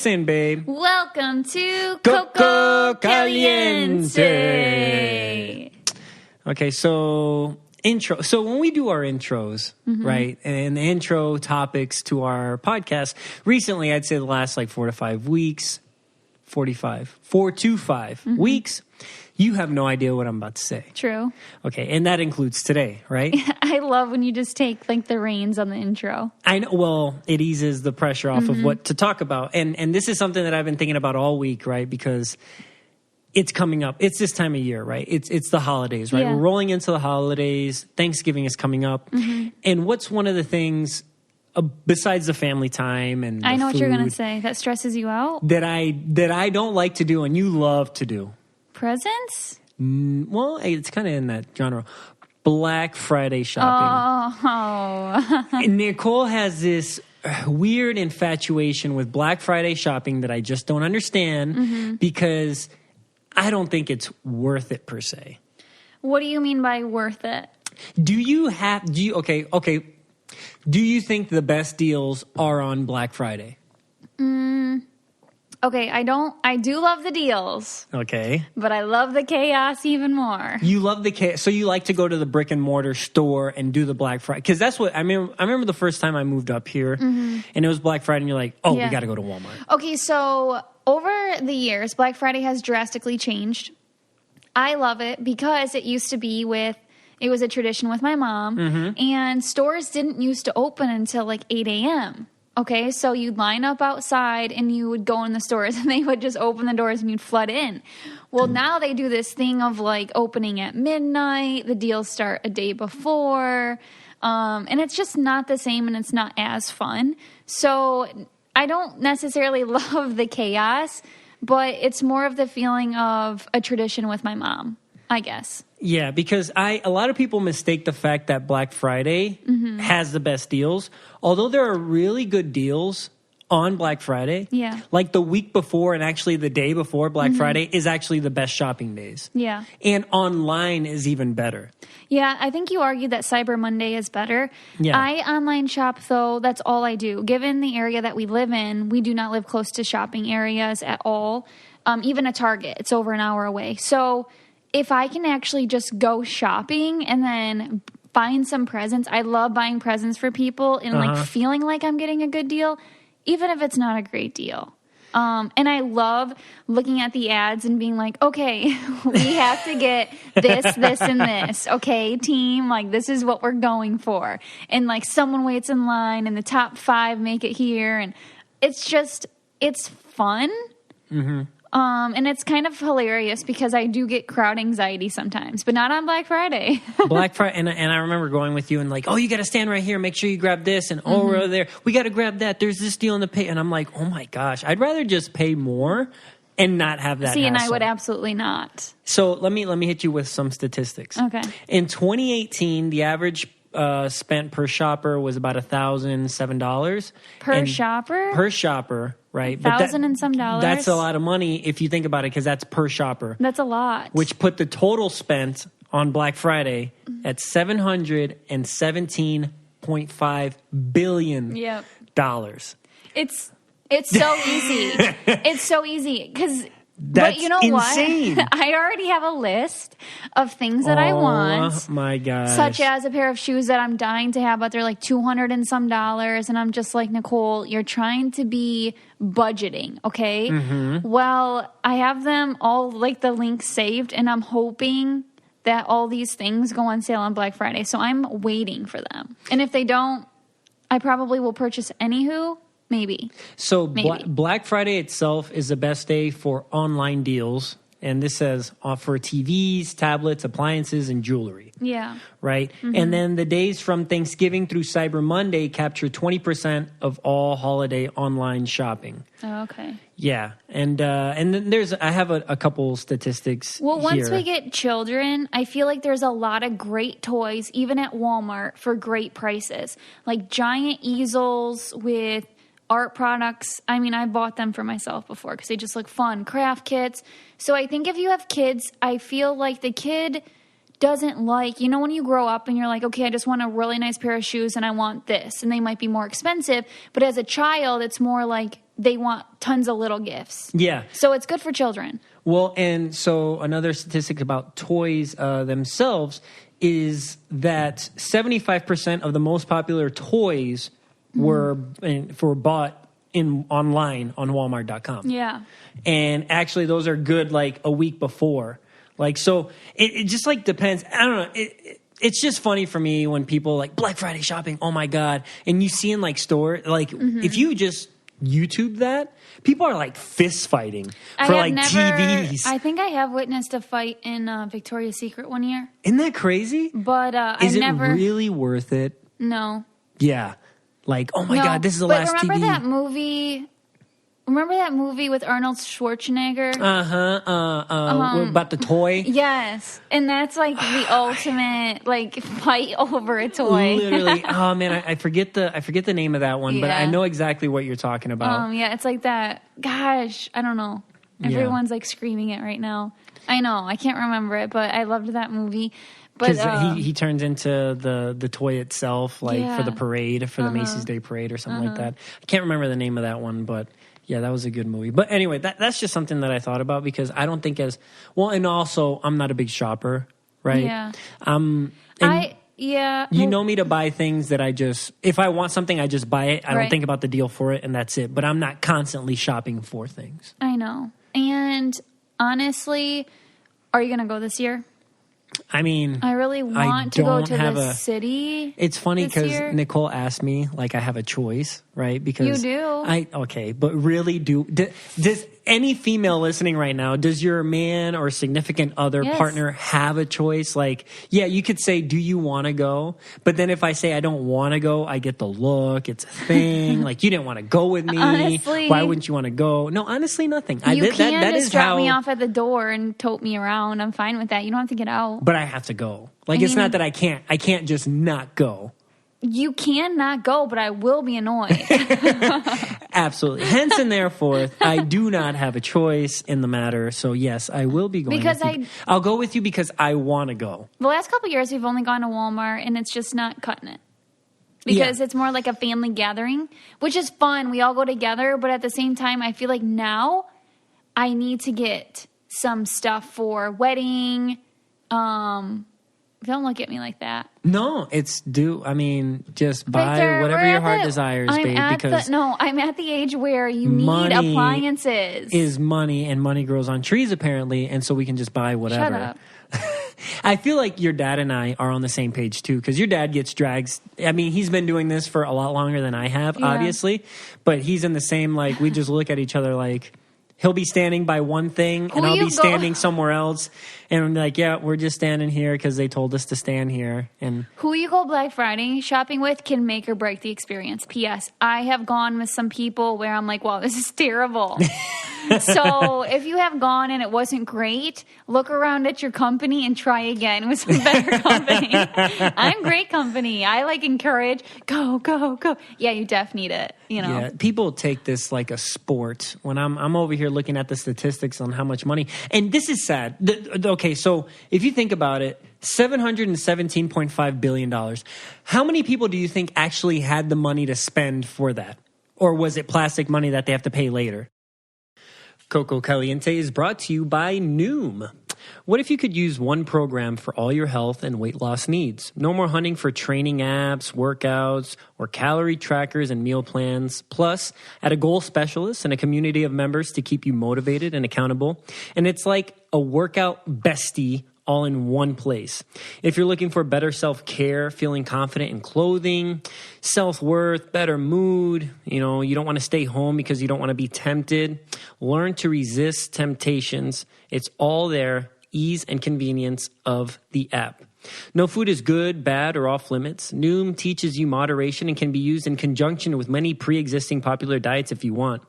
Listen, babe. Welcome to Coco Caliente. Okay, so intro. So when we do our intros, right, and the intro topics to our podcast, recently I'd say the last like 4 to 5 weeks, 4 to 5 weeks, you have no idea what I'm about to say. True. Okay, and that includes today, right? I love when you just take like the reins on the intro. I know. Well, it eases the pressure off of what to talk about, and this is something that I've been thinking about all week, right? Because it's coming up. It's this time of year, right? It's the holidays, right? Yeah. We're rolling into the holidays. Thanksgiving is coming up, and what's one of the things besides the family time and I the know what you're food going to say. That stresses you out? that I don't like to do, and you love to do? Presents? Well, it's kind of in that genre. Black Friday shopping. Oh. Nicole has this weird infatuation with Black Friday shopping that I just don't understand because I don't think it's worth it per se. What do you mean by worth it? Do you think the best deals are on Black Friday? Okay, I do love the deals, Okay. but I love the chaos even more. You love the chaos. So you like to go to the brick and mortar store and do the Black Friday. Because that's what I mean. I remember the first time I moved up here and it was Black Friday and you're like, oh, Yeah. we got to go to Walmart. Okay, so over the years, Black Friday has drastically changed. I love it because it used to be it was a tradition with my mom, and stores didn't used to open until like 8 a.m. Okay, so you'd line up outside and you would go in the stores and they would just open the doors and you'd flood in. Well, now they do this thing of like opening at midnight, the deals start a day before, and it's just not the same and it's not as fun. So I don't necessarily love the chaos, but it's more of the feeling of a tradition with my mom, I guess. Yeah, because a lot of people mistake the fact that Black Friday has the best deals. Although there are really good deals on Black Friday. Yeah. Like the week before and actually the day before Black Friday is actually the best shopping days. Yeah. And online is even better. Yeah, I think you argued that Cyber Monday is better. Yeah. I online shop, though. That's all I do. Given the area that we live in, we do not live close to shopping areas at all. Even a Target, it's over an hour away. So if I can actually just go shopping and then find some presents, I love buying presents for people and like feeling like I'm getting a good deal, even if it's not a great deal. And I love looking at the ads and being like, okay, we have to get this, this, and this. Okay, team, like this is what we're going for. And like someone waits in line and the top 5 make it here. And it's fun. And it's kind of hilarious because I do get crowd anxiety sometimes, but not on Black Friday. Black Friday, and I remember going with you and like, oh, you got to stand right here. Make sure you grab this, and oh, we're over there. We got to grab that. There's this deal in the pay, and I'm like, oh my gosh, I'd rather just pay more and not have that. See, and I hassle. would absolutely not. So let me hit you with some statistics. Okay. In 2018, the average spent per shopper was about $1,007 Per shopper? Per shopper, right? $1,000 and some dollars? That's a lot of money if you think about it, because that's per shopper. That's a lot. Which put the total spent on Black Friday at $717.5 billion. Yep. It's so easy. It's so easy because. That's but you know insane. what? I already have a list of things that I want. Oh my gosh. Such as a pair of shoes that I'm dying to have, but they're like $200 and some dollars. And I'm just like, Nicole, you're trying to be budgeting, okay? Well, I have them all, like the links saved, and I'm hoping that all these things go on sale on Black Friday. So I'm waiting for them. And if they don't, I probably will purchase anywho. Maybe. So Maybe. Black Friday itself is the best day for online deals. And this says for TVs, tablets, appliances, and jewelry. Yeah. Right? And then the days from Thanksgiving through Cyber Monday capture 20% of all holiday online shopping. Oh, okay. Yeah. And then I have a couple statistics Well, once here. we get children, I feel like there's a lot of great toys, even at Walmart, for great prices. Like giant easels with art products. I mean, I bought them for myself before because they just look fun. Craft kits. So I think if you have kids, I feel like the kid doesn't like, you know, when you grow up and you're like, okay, I just want a really nice pair of shoes and I want this, and they might be more expensive. But as a child, it's more like, they want tons of little gifts. Yeah. So it's good for children. Well, and so another statistic about toys themselves is that 75% of the most popular toys were bought online on Walmart.com. Yeah. And actually, those are good like a week before. Like, so it just like depends. I don't know. It's just funny for me when people like Black Friday shopping. Oh my God. And you see in like store, like if you just YouTube that, people are like fist fighting for like TVs. I think I have witnessed a fight in Victoria's Secret one year. Isn't that crazy? But Is it really worth it? No. Yeah. Like, oh my God, this is the last TV. Remember that movie? Remember that movie with Arnold Schwarzenegger? About the toy? Yes. And that's like the ultimate like fight over a toy. Literally. Oh man, I forget the name of that one, but I know exactly what you're talking about. Yeah, it's like that. Gosh, I don't know. Everyone's like screaming it right now. I know. I can't remember it, but I loved that movie. Because he turns into the toy itself, like for the parade, for the Macy's Day Parade or something like that. I can't remember the name of that one, but yeah, that was a good movie. But anyway, that's just something that I thought about because I don't think and also I'm not a big shopper, right? Yeah. You know me to buy things that if I want something, I just buy it. I don't think about the deal for it, and that's it. But I'm not constantly shopping for things. I know. And honestly, are you going to go this year? I mean, I really want to go to the city. It's funny because Nicole asked me, like, I have a choice, right? Because you do. Okay, but really does any female listening right now, does your man or significant other partner have a choice? Like, yeah, you could say, do you want to go? But then if I say I don't want to go, I get the look. It's a thing. Like, you didn't want to go with me. Honestly, why wouldn't you want to go? No, honestly, nothing. You can just drop me off at the door and tote me around. I'm fine with that. You don't have to get out. But I have to go. Like, it's not that I can't just not go. You can not go, but I will be annoyed. Absolutely. Hence and therefore, I do not have a choice in the matter. So yes, I will be going with you. I'll go with you because I want to go. The last couple of years, we've only gone to Walmart, and it's just not cutting it. Because it's more like a family gathering, which is fun. We all go together, but at the same time, I feel like now I need to get some stuff for wedding. Don't look at me like that. No, I mean, just buy Victor, whatever your heart desires, babe. I'm at the age where you need appliances. Is money, and money grows on trees, apparently, and so we can just buy whatever. Shut up. I feel like your dad and I are on the same page, too, because your dad gets drags. I mean, he's been doing this for a lot longer than I have, obviously, but he's in the same, like, we just look at each other like, he'll be standing by one thing, and I'll be standing somewhere else. And I'm like, yeah, we're just standing here because they told us to stand here. And who you go Black Friday shopping with can make or break the experience. P.S. I have gone with some people where I'm like, wow, this is terrible. So if you have gone and it wasn't great, look around at your company and try again with some better company. I'm great company. I encourage, go, go, go. Yeah, you def need it. You know. Yeah, people take this like a sport. When I'm over here looking at the statistics on how much money, and this is sad. Okay, so if you think about it, $717.5 billion. How many people do you think actually had the money to spend for that? Or was it plastic money that they have to pay later? Coco Caliente is brought to you by Noom. What if you could use one program for all your health and weight loss needs? No more hunting for training apps, workouts, or calorie trackers and meal plans. Plus, add a goal specialist and a community of members to keep you motivated and accountable. And it's like a workout bestie all in one place. If you're looking for better self-care, feeling confident in clothing, self-worth, better mood, you don't want to stay home because you don't want to be tempted, learn to resist temptations. It's all there, ease and convenience of the app. No food is good, bad, or off limits. Noom teaches you moderation and can be used in conjunction with many pre-existing popular diets if you want.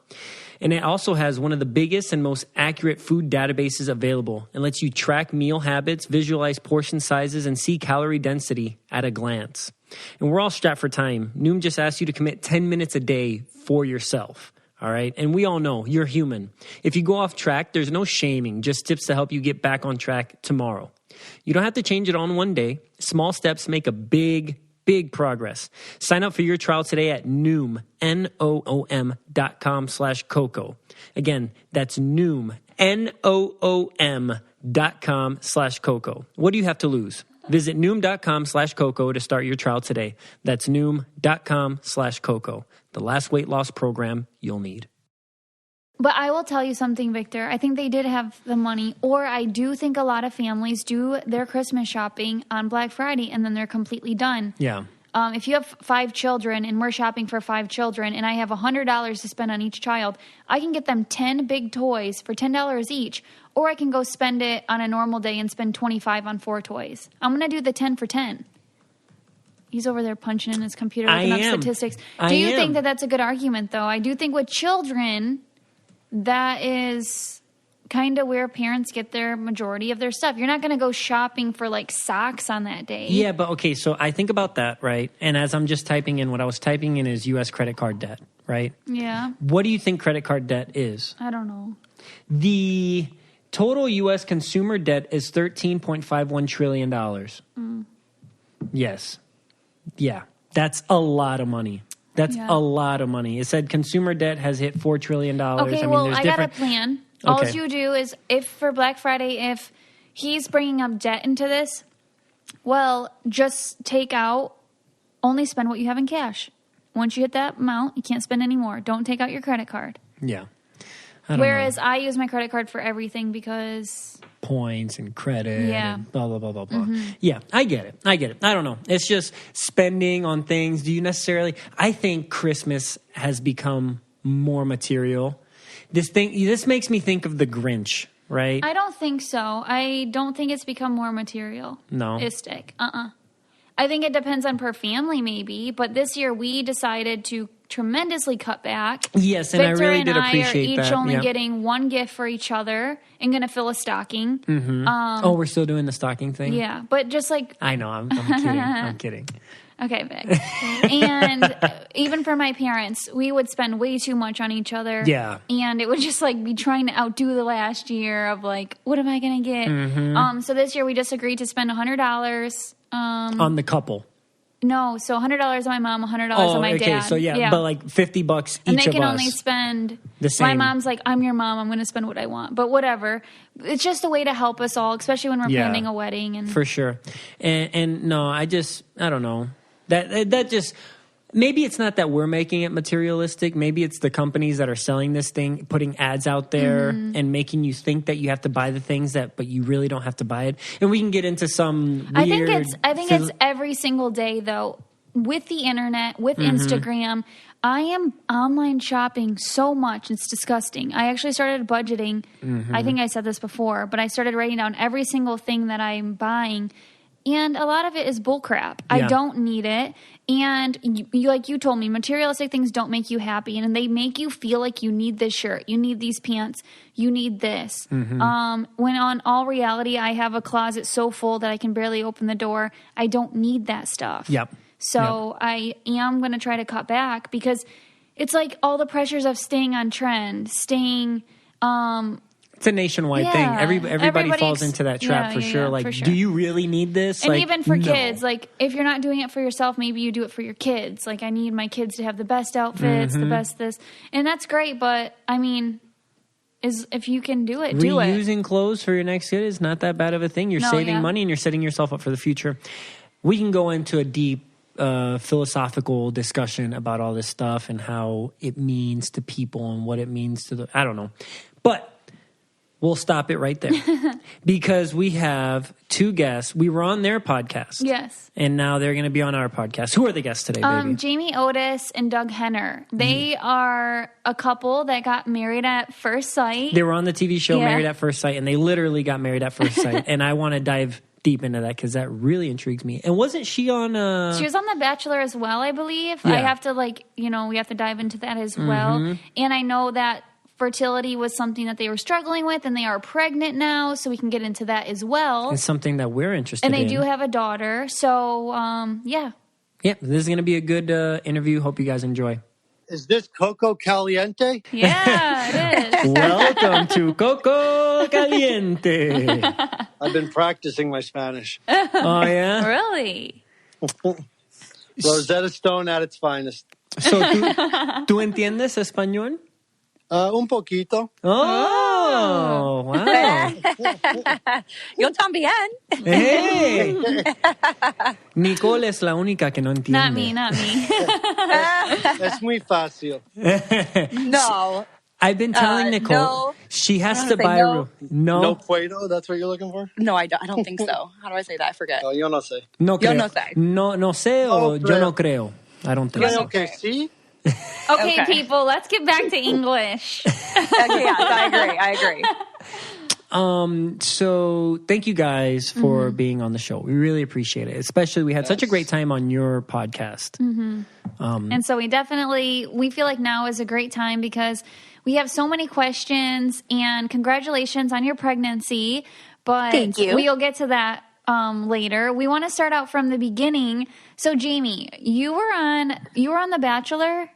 And it also has one of the biggest and most accurate food databases available and lets you track meal habits, visualize portion sizes, and see calorie density at a glance. And we're all strapped for time. Noom just asks you to commit 10 minutes a day for yourself. All right. And we all know you're human. If you go off track, there's no shaming, just tips to help you get back on track tomorrow. You don't have to change it all in one day. Small steps make a big Big progress. Sign up for your trial today at Noom, Noom.com/Coco. Again, that's Noom, Noom.com/Coco. What do you have to lose? Visit Noom.com/Coco to start your trial today. That's Noom.com/Coco. The last weight loss program you'll need. But I will tell you something, Victor. I think they did have the money, or I do think a lot of families do their Christmas shopping on Black Friday and then they're completely done. Yeah. If you have 5 children and we're shopping for 5 children and I have $100 to spend on each child, I can get them 10 big toys for $10 each, or I can go spend it on a normal day and spend $25 on 4 toys. I'm going to do the 10 for 10. He's over there punching in his computer looking up statistics. Do you think that that's a good argument, though? I do think with children, that is kind of where parents get their majority of their stuff. You're not going to go shopping for like socks on that day. Yeah, but okay, so I think about that, right? And as I'm just typing in, what I was typing in is U.S. credit card debt, right? Yeah. What do you think credit card debt is? I don't know. The total U.S. consumer debt is $13.51 trillion. Yes. Yeah, that's a lot of money. That's a lot of money. It said consumer debt has hit $4 trillion. Okay, I got a plan. All you do is, if for Black Friday, if he's bringing up debt into this, well, just take out, only spend what you have in cash. Once you hit that amount, you can't spend any more. Don't take out your credit card. Yeah. Whereas I use my credit card for everything because... points and credit and blah, blah, blah, blah, blah. Yeah, I get it. I don't know. It's just spending on things. Do you necessarily... I think Christmas has become more material. This makes me think of the Grinch, right? I don't think so. I don't think it's become more material. No. I think it depends on per family maybe, but this year we decided to tremendously cut back. Yes, and Victor I really did appreciate that. Victor and I are each only getting one gift for each other and going to fill a stocking. We're still doing the stocking thing? Yeah, but just like... I know, I'm kidding. I'm kidding. Okay, Vic. And even for my parents, we would spend way too much on each other. Yeah. And it would just like be trying to outdo the last year of like, what am I going to get? So this year we just agreed to spend $100. On the couple. No, so $100 on my mom, $100 on my dad. So but like $50 each of us. And they can only spend the same. My mom's like, I'm your mom, I'm going to spend what I want. But whatever. It's just a way to help us all, especially when we're planning a wedding. And for sure. And no, I don't know. That just... Maybe it's not that we're making it materialistic. Maybe it's the companies that are selling this thing, putting ads out there and making you think that you have to buy the things but you really don't have to buy it. And we can get into some weird... I think it's every single day, though. With the internet, with Instagram, I am online shopping so much. It's disgusting. I actually started budgeting. I think I said this before, but I started writing down every single thing that I'm buying. And a lot of it is bullcrap. I don't need it. And you, like you told me, materialistic things don't make you happy. And they make you feel like you need this shirt. You need these pants. You need this. When on all reality, I have a closet so full that I can barely open the door. I don't need that stuff. Yep. So I am going to try to cut back because it's like all the pressures of staying on trend, staying... It's a nationwide thing. Everybody falls into that trap for sure. Like, do you really need this? And even for kids, like, if you're not doing it for yourself, maybe you do it for your kids. Like, I need my kids to have the best outfits, the best this. And that's great, but, I mean, if you can do it, do it. Reusing clothes for your next kid is not that bad of a thing. You're saving money and you're setting yourself up for the future. We can go into a deep philosophical discussion about all this stuff and how it means to people and what it means to I don't know. But... we'll stop it right there because we have 2 guests. We were on their podcast. Yes. And now they're going to be on our podcast. Who are the guests today, baby? Jamie Otis and Doug Hehner. They are a couple that got married at first sight. They were on the TV show Married at First Sight, and they literally got married at first sight. And I want to dive deep into that because that really intrigues me. And wasn't she on... She was on The Bachelor as well, I believe. Yeah. I have to, we have to dive into that as well. And I know that fertility was something that they were struggling with, and they are pregnant now, so we can get into that as well. It's something that we're interested in. And they do have a daughter, so, yeah. Yeah, this is going to be a good interview. Hope you guys enjoy. Is this Coco Caliente? Yeah, it is. Welcome to Coco Caliente. I've been practicing my Spanish. Oh, yeah? Really? Rosetta Stone at its finest. So, ¿tú entiendes español? Un poquito. Oh, wow. Yo también. Hey. Nicole es la única que no entiende. Not me. Es muy fácil. No. I've been telling Nicole no. she has to say buy no. No puedo, that's what you're looking for? No, I don't think so. How do I say that? I forget. Oh, yo no sé. No creo. Yo no sé. No sé o No yo no creo. creo. I don't think so. Creo que sí. Okay, Okay. people, let's get back to English. Okay, yes, I agree. So thank you guys for being on the show. We really appreciate it. Especially we had such a great time on your podcast. And so we feel like now is a great time because we have so many questions, and congratulations on your pregnancy. But Thank you. we'll get to that later. We want to start out from the beginning. So Jamie, you were on The Bachelor?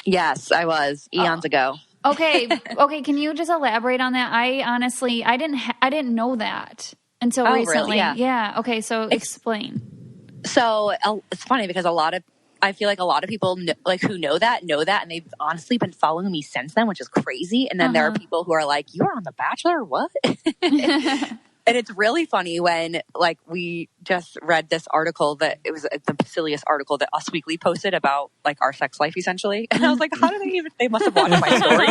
Yes, I was eons ago. Okay. Can you just elaborate on that? I honestly, I didn't know that until recently. Really? Yeah. Okay. So explain. So it's funny because I feel like a lot of people who know that, and they've honestly been following me since then, which is crazy. And then there are people who are like, "You were on The Bachelor? What?" And it's really funny when we just read this article that it was the silliest article that Us Weekly posted about our sex life essentially. And I was like, how do they must have watched my story.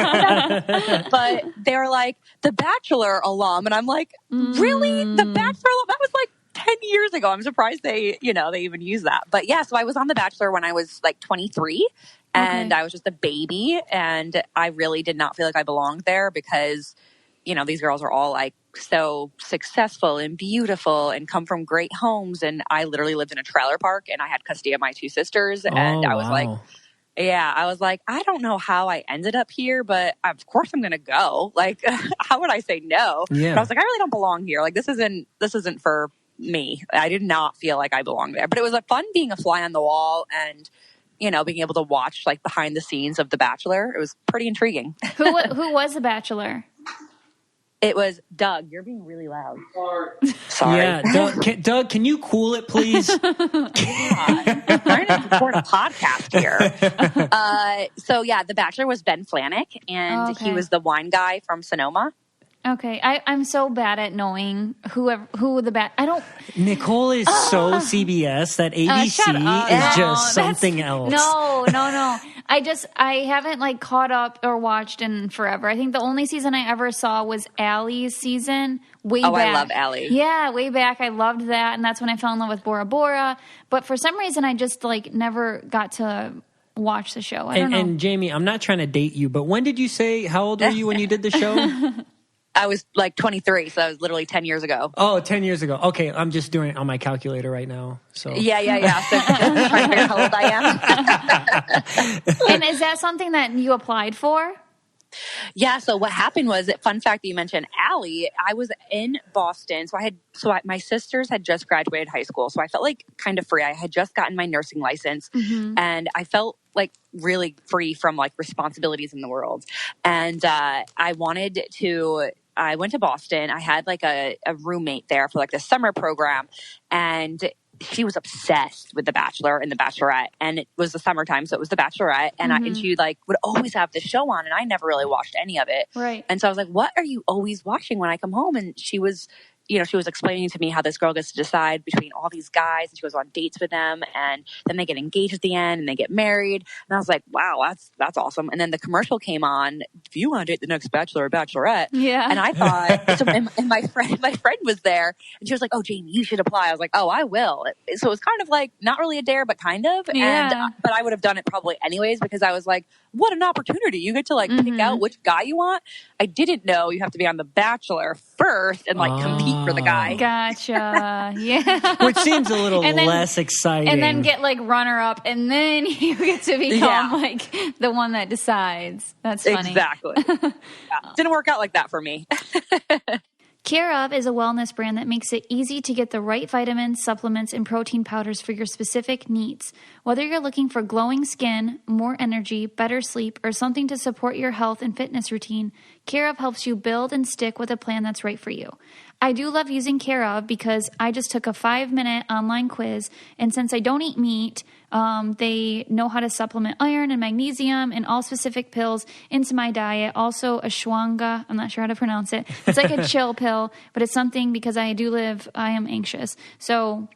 But they're like, The Bachelor alum. And I'm like, really? The Bachelor alum? That was 10 years ago. I'm surprised they even use that. But yeah, so I was on The Bachelor when I was 23 and I was just a baby, and I really did not feel like I belonged there because these girls are all so successful and beautiful and come from great homes. And I literally lived in a trailer park and I had custody of my two sisters. And I was I was like, I don't know how I ended up here, but of course I'm going to go. How would I say no? Yeah. But I was like, I really don't belong here. This isn't for me. I did not feel like I belonged there, but it was fun being a fly on the wall and, being able to watch behind the scenes of The Bachelor. It was pretty intriguing. Who was The Bachelor? It was Doug. You're being really loud. Sorry. Yeah, Doug, can you cool it, please? I'm trying to record a podcast here. The Bachelor was Ben Flanick, and he was the wine guy from Sonoma. Okay, I'm so bad at knowing who I don't. Nicole is so CBS that ABC is just something else. No. I haven't caught up or watched in forever. I think the only season I ever saw was Allie's season way back. I love Allie. Yeah, way back. I loved that, and that's when I fell in love with Bora Bora. But for some reason, I just never got to watch the show. I don't know. And Jamie, I'm not trying to date you, but when did you say, how old were you when you did the show? I was 23, so that was literally 10 years ago. Oh, 10 years ago. Okay, I'm just doing it on my calculator right now. So Yeah. So just trying to figure out how old I am. And is that something that you applied for? Yeah, so what happened was, fun fact that you mentioned Allie, I was in Boston. My sisters had just graduated high school, so I felt kind of free. I had just gotten my nursing license, and I felt really free from responsibilities in the world. And I went to Boston. I had a roommate there for the summer program, and she was obsessed with The Bachelor and The Bachelorette, and it was the summertime, so it was The Bachelorette, and she would always have the show on, and I never really watched any of it. Right. And so I was like, "What are you always watching when I come home?" And she was explaining to me how this girl gets to decide between all these guys, and she goes on dates with them, and then they get engaged at the end, and they get married. And I was like, wow, that's awesome. And then the commercial came on, if you want to date the next Bachelor or Bachelorette. Yeah. And I thought, and my friend was there, and she was like, oh, Jamie, you should apply. I was like, oh, I will. So it was kind of not really a dare, but kind of. Yeah. But I would have done it probably anyways, because I was like, what an opportunity. You get to pick out which guy you want. I didn't know you have to be on The Bachelor first and compete for the guy. Gotcha. Yeah. Which seems a little less exciting. And then get runner up, and then you get to become the one that decides. That's funny. Exactly. Didn't work out like that for me. Care Of is a wellness brand that makes it easy to get the right vitamins, supplements, and protein powders for your specific needs. Whether you're looking for glowing skin, more energy, better sleep, or something to support your health and fitness routine, Care Of helps you build and stick with a plan that's right for you. I do love using Care of because I just took a 5-minute online quiz. And since I don't eat meat, they know how to supplement iron and magnesium and all specific pills into my diet. Also, ashwagandha. I'm not sure how to pronounce it. It's like a chill pill, but it's something because I am anxious. So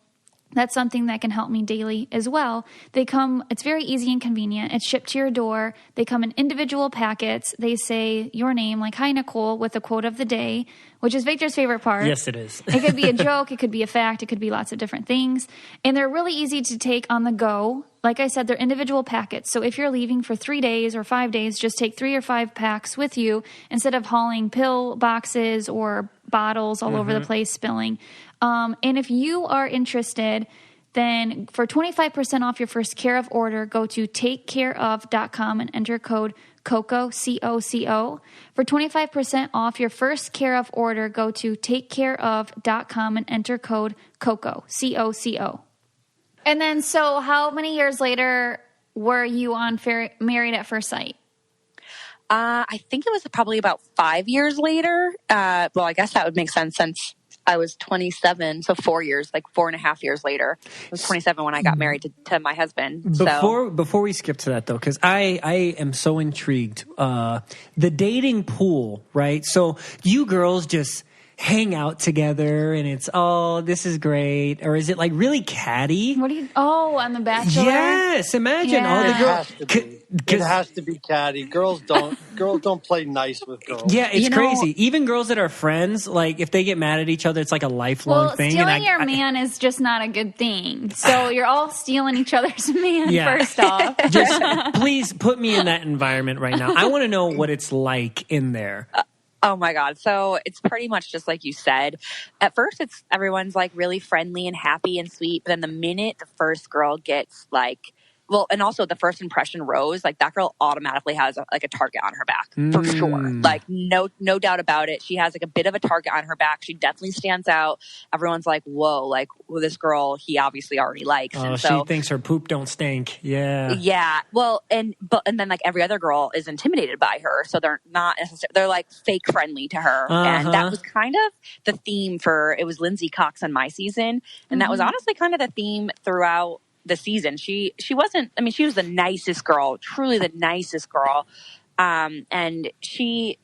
that's something that can help me daily as well. It's very easy and convenient. It's shipped to your door. They come in individual packets. They say your name, like, "Hi, Nicole," with a quote of the day, which is Victor's favorite part. Yes, it is. It could be a joke. It could be a fact. It could be lots of different things. And they're really easy to take on the go. Like I said, they're individual packets. So if you're leaving for 3 days or 5 days, just take 3 or 5 packs with you instead of hauling pill boxes or bottles all over the place spilling. And if you are interested, then for 25% off your first Care of order, go to takecareof.com and enter code Coco, COCO. For 25% off your first Care of order, go to takecareof.com and enter code Coco, COCO. And then, so how many years later were you on Married at First Sight? I think it was probably about 5 years later. Well, I guess that would make sense since I was 27. So 4 years, like 4.5 years later. I was 27 when I got married to my husband. Before we skip to that, though, because I am so intrigued. The dating pool, right? So you girls just hang out together and it's, oh, this is great? Or is it like really catty? On The Bachelor? Yes, imagine all the girls. It has to be catty. Girls don't play nice with girls. Yeah, it's crazy. Even girls that are friends, like if they get mad at each other, it's like a lifelong thing. Stealing your man is just not a good thing. So you're all stealing each other's man first off. Just please put me in that environment right now. I want to know what it's like in there. Oh my God. So it's pretty much just like you said. At first, everyone's like really friendly and happy and sweet. But then the minute the first girl gets and also the first impression rose, like that girl automatically has a target on her back for sure. Like no doubt about it. She has like a bit of a target on her back. She definitely stands out. Everyone's like, whoa, like this girl, he obviously already likes. Oh, she thinks her poop don't stink. Yeah. Yeah. Well, and then like every other girl is intimidated by her. So they're not necessarily, they're like fake friendly to her. And that was kind of the theme it was Lindsay Cox on my season. And that was honestly kind of the theme throughout the season. She wasn't, she was the nicest girl, truly the nicest girl. And she,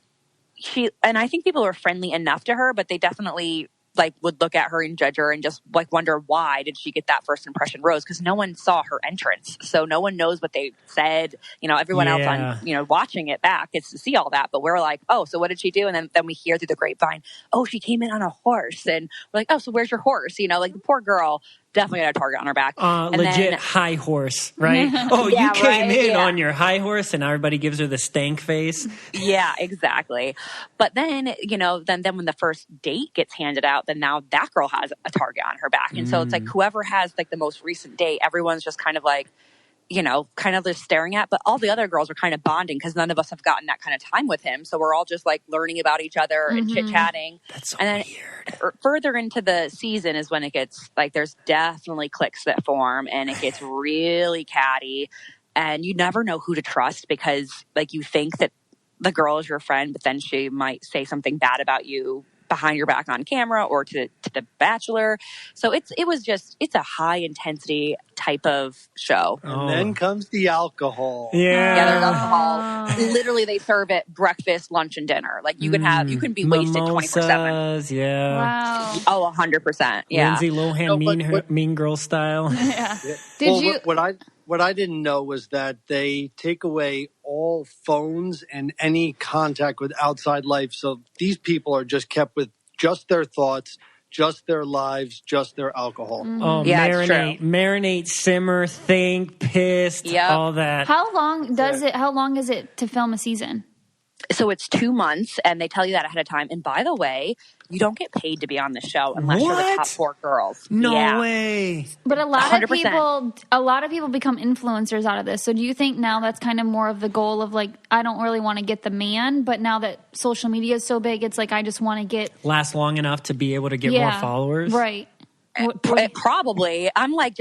and I think people were friendly enough to her, but they definitely like would look at her and judge her and just like wonder why did she get that first impression rose? Because no one saw her entrance. So no one knows what they said. Everyone else on, watching it back gets to see all that. But we're like, oh, so what did she do? And then we hear through the grapevine, oh, she came in on a horse. And we're like, oh, so where's your horse? Like the poor girl definitely had a target on her back. Legit high horse, right? Oh, you came in on your high horse and everybody gives her the stank face. Yeah, exactly. But then, then when the first date gets handed out, then now that girl has a target on her back. And so it's like whoever has like the most recent date, everyone's just kind of like, kind of just staring at. But all the other girls are kind of bonding because none of us have gotten that kind of time with him. So we're all just like learning about each other and chit-chatting. That's so and then weird. Further into the season is when it gets like there's definitely cliques that form and it gets really catty. And you never know who to trust because like you think that the girl is your friend, but then she might say something bad about you behind your back on camera or to the Bachelor. So it's a high intensity type of show. And then comes the alcohol. Yeah, there's alcohol. Literally, they serve it breakfast, lunch, and dinner. Like you can be wasted 24/7. Yeah. Wow. Oh, 100%. Yeah. Lindsay Lohan, mean girl style. Yeah. What I didn't know was that they take away all phones and any contact with outside life. So these people are just kept with just their thoughts, just their lives, just their alcohol. Oh, yeah, marinate, simmer, think, pissed, all that. How long is it to film a season? So it's 2 months, and they tell you that ahead of time. And by the way, you don't get paid to be on the show unless you're the top 4 girls. No way. But a lot 100%. of people become influencers out of this. So do you think now that's kind of more of the goal of like, I don't really want to get the man, but now that social media is so big, it's like I just want to last long enough to be able to get more followers? Right. Probably. I'm like,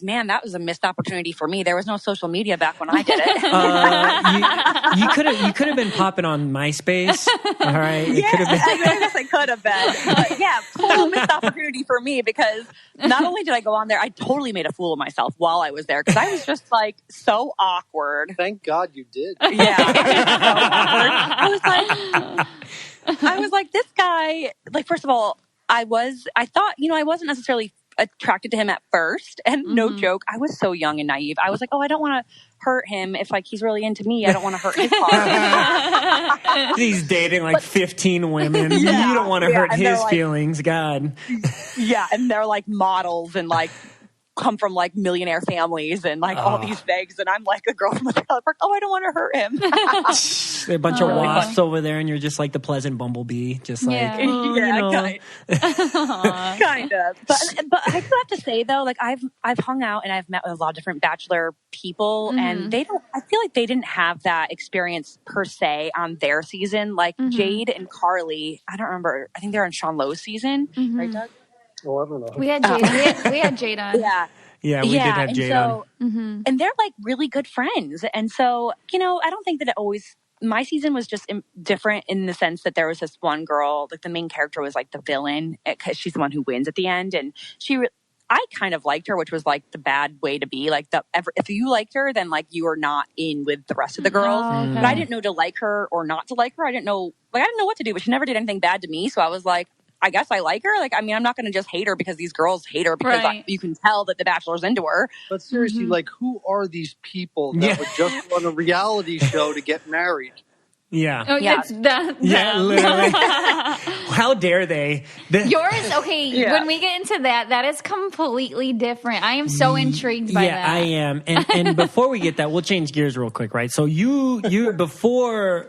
man, that was a missed opportunity for me. There was no social media back when I did it. You could have been popping on MySpace. All right. It could have been. I guess I could have been. But yeah, total missed opportunity for me because not only did I go on there, I totally made a fool of myself while I was there because I was just like so awkward. Thank God you did. Yeah, so awkward. I was like, this guy, like, first of all, I thought, I wasn't necessarily attracted to him at first. And no joke, I was so young and naive. I was like, oh, I don't want to hurt him. If like he's really into me, I don't want to hurt his heart. He's dating like 15 women. You don't want to hurt his feelings. God. Yeah. And they're like models and like come from like millionaire families and like all these things. And I'm like a girl from a trailer park. Oh, I don't want to hurt him. A bunch of wasps over there, and you're just like the pleasant bumblebee, just like kind of. But I do have to say though, like I've hung out and I've met with a lot of different bachelor people, and I feel like they didn't have that experience per se on their season. Like Jade and Carly, I don't remember. I think they're on Sean Lowe's season, right, Doug? Oh, I don't know. We had Jade. We had Jade on. Yeah, we did have Jade on. And they're like really good friends. And so, I don't think that my season was just different in the sense that there was this one girl, like the main character was like the villain because she's the one who wins at the end. And I kind of liked her, which was like the bad way to be. Like if you liked her, then like you were not in with the rest of the girls. But I didn't know to like her or not to like her. I didn't know what to do, but she never did anything bad to me. So I was like, I guess I like her. Like, I mean, I'm not going to just hate her because these girls hate her because you can tell that the Bachelor's into her. But seriously, like, who are these people that would just on a reality show to get married? Yeah. Oh, yeah. It's literally. How dare they? Yours, okay, when we get into that is completely different. I am so intrigued by that. Yeah, I am. And before we get that, we'll change gears real quick, right? So you before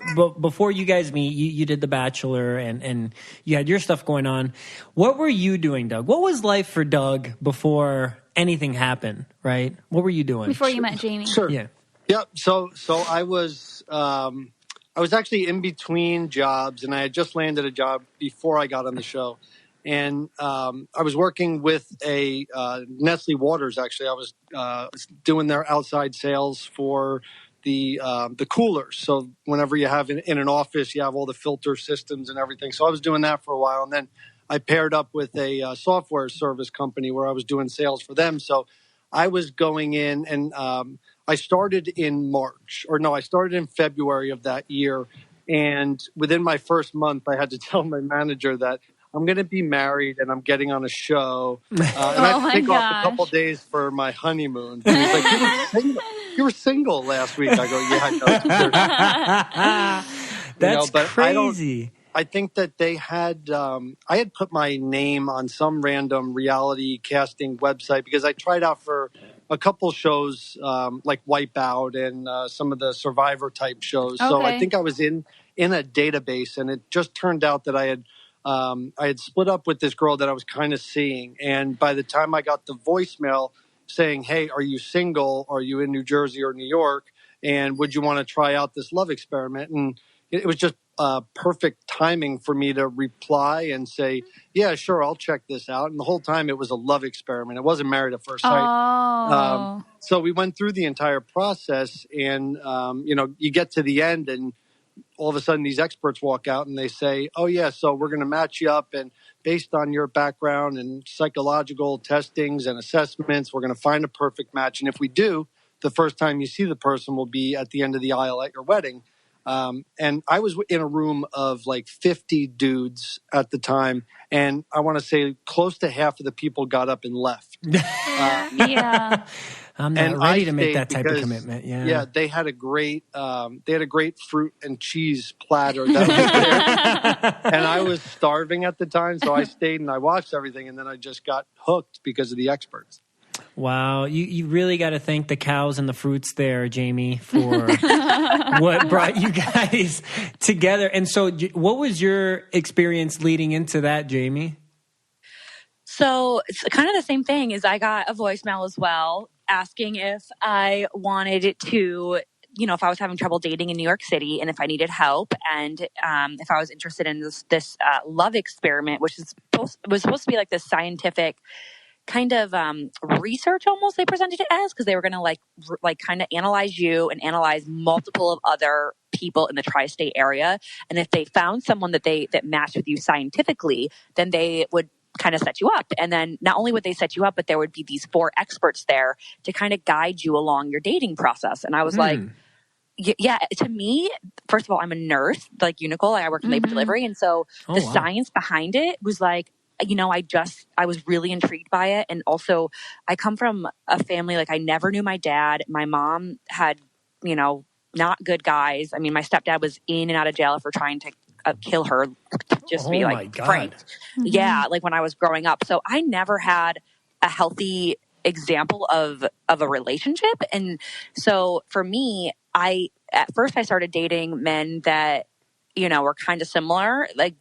you guys meet, you did The Bachelor and you had your stuff going on. What were you doing, Doug? What was life for Doug before anything happened, right? What were you doing? Before you met Jamie. Sure. Yeah. Yep. So I was actually in between jobs, and I had just landed a job before I got on the show. And I was working with a Nestle Waters, actually. I was doing their outside sales for the coolers. So whenever you have in an office, you have all the filter systems and everything. So I was doing that for a while. And then I paired up with a software service company where I was doing sales for them. So I was going in and I started in February of that year. And within my first month, I had to tell my manager that I'm going to be married and I'm getting on a show. And I had to take off a couple days for my honeymoon. He was like, you were single last week. I go, yeah, I know. That's crazy. I think that they had, I had put my name on some random reality casting website because I tried out for a couple shows like Wipeout and some of the Survivor type shows. Okay. So I think I was in a database, and it just turned out that I had split up with this girl that I was kind of seeing. And by the time I got the voicemail saying, hey, are you single? Are you in New Jersey or New York? And would you want to try out this love experiment? And it was just perfect timing for me to reply and say, yeah, sure, I'll check this out. And the whole time it was a love experiment. It wasn't Married at First Sight. So we went through the entire process, and, you get to the end, and all of a sudden these experts walk out and they say, oh, yeah, so we're going to match you up. And based on your background and psychological testings and assessments, we're going to find a perfect match. And if we do, the first time you see the person will be at the end of the aisle at your wedding. And I was in a room of like 50 dudes at the time. And I want to say close to half of the people got up and left. Yeah. I'm not ready to make that type of commitment. Yeah. Yeah. They had a great fruit and cheese platter that was there. And I was starving at the time. So I stayed and I watched everything. And then I just got hooked because of the experts. Wow, you really got to thank the cows and the fruits there, Jamie, for what brought you guys together. And so what was your experience leading into that, Jamie? So it's kind of the same thing. Is I got a voicemail as well asking if I wanted to, if I was having trouble dating in New York City and if I needed help, and if I was interested in this love experiment, which was supposed to be like this scientific kind of research almost they presented it as, because they were going to like kind of analyze you and analyze multiple of other people in the tri-state area. And if they found someone that matched with you scientifically, then they would kind of set you up. And then not only would they set you up, but there would be these 4 experts there to kind of guide you along your dating process. And I was like, yeah, to me, first of all, I'm a nurse, like Nicole, I work in labor delivery. And so the science behind it was like, you know, I was really intrigued by it. And also I come from a family, like I never knew my dad. My mom had, you know, not good guys. I mean, my stepdad was in and out of jail for trying to kill her, just to be like frank. Yeah, like when I was growing up. So I never had a healthy example of a relationship. And so for me, at first I started dating men that, you know, were kind of similar, like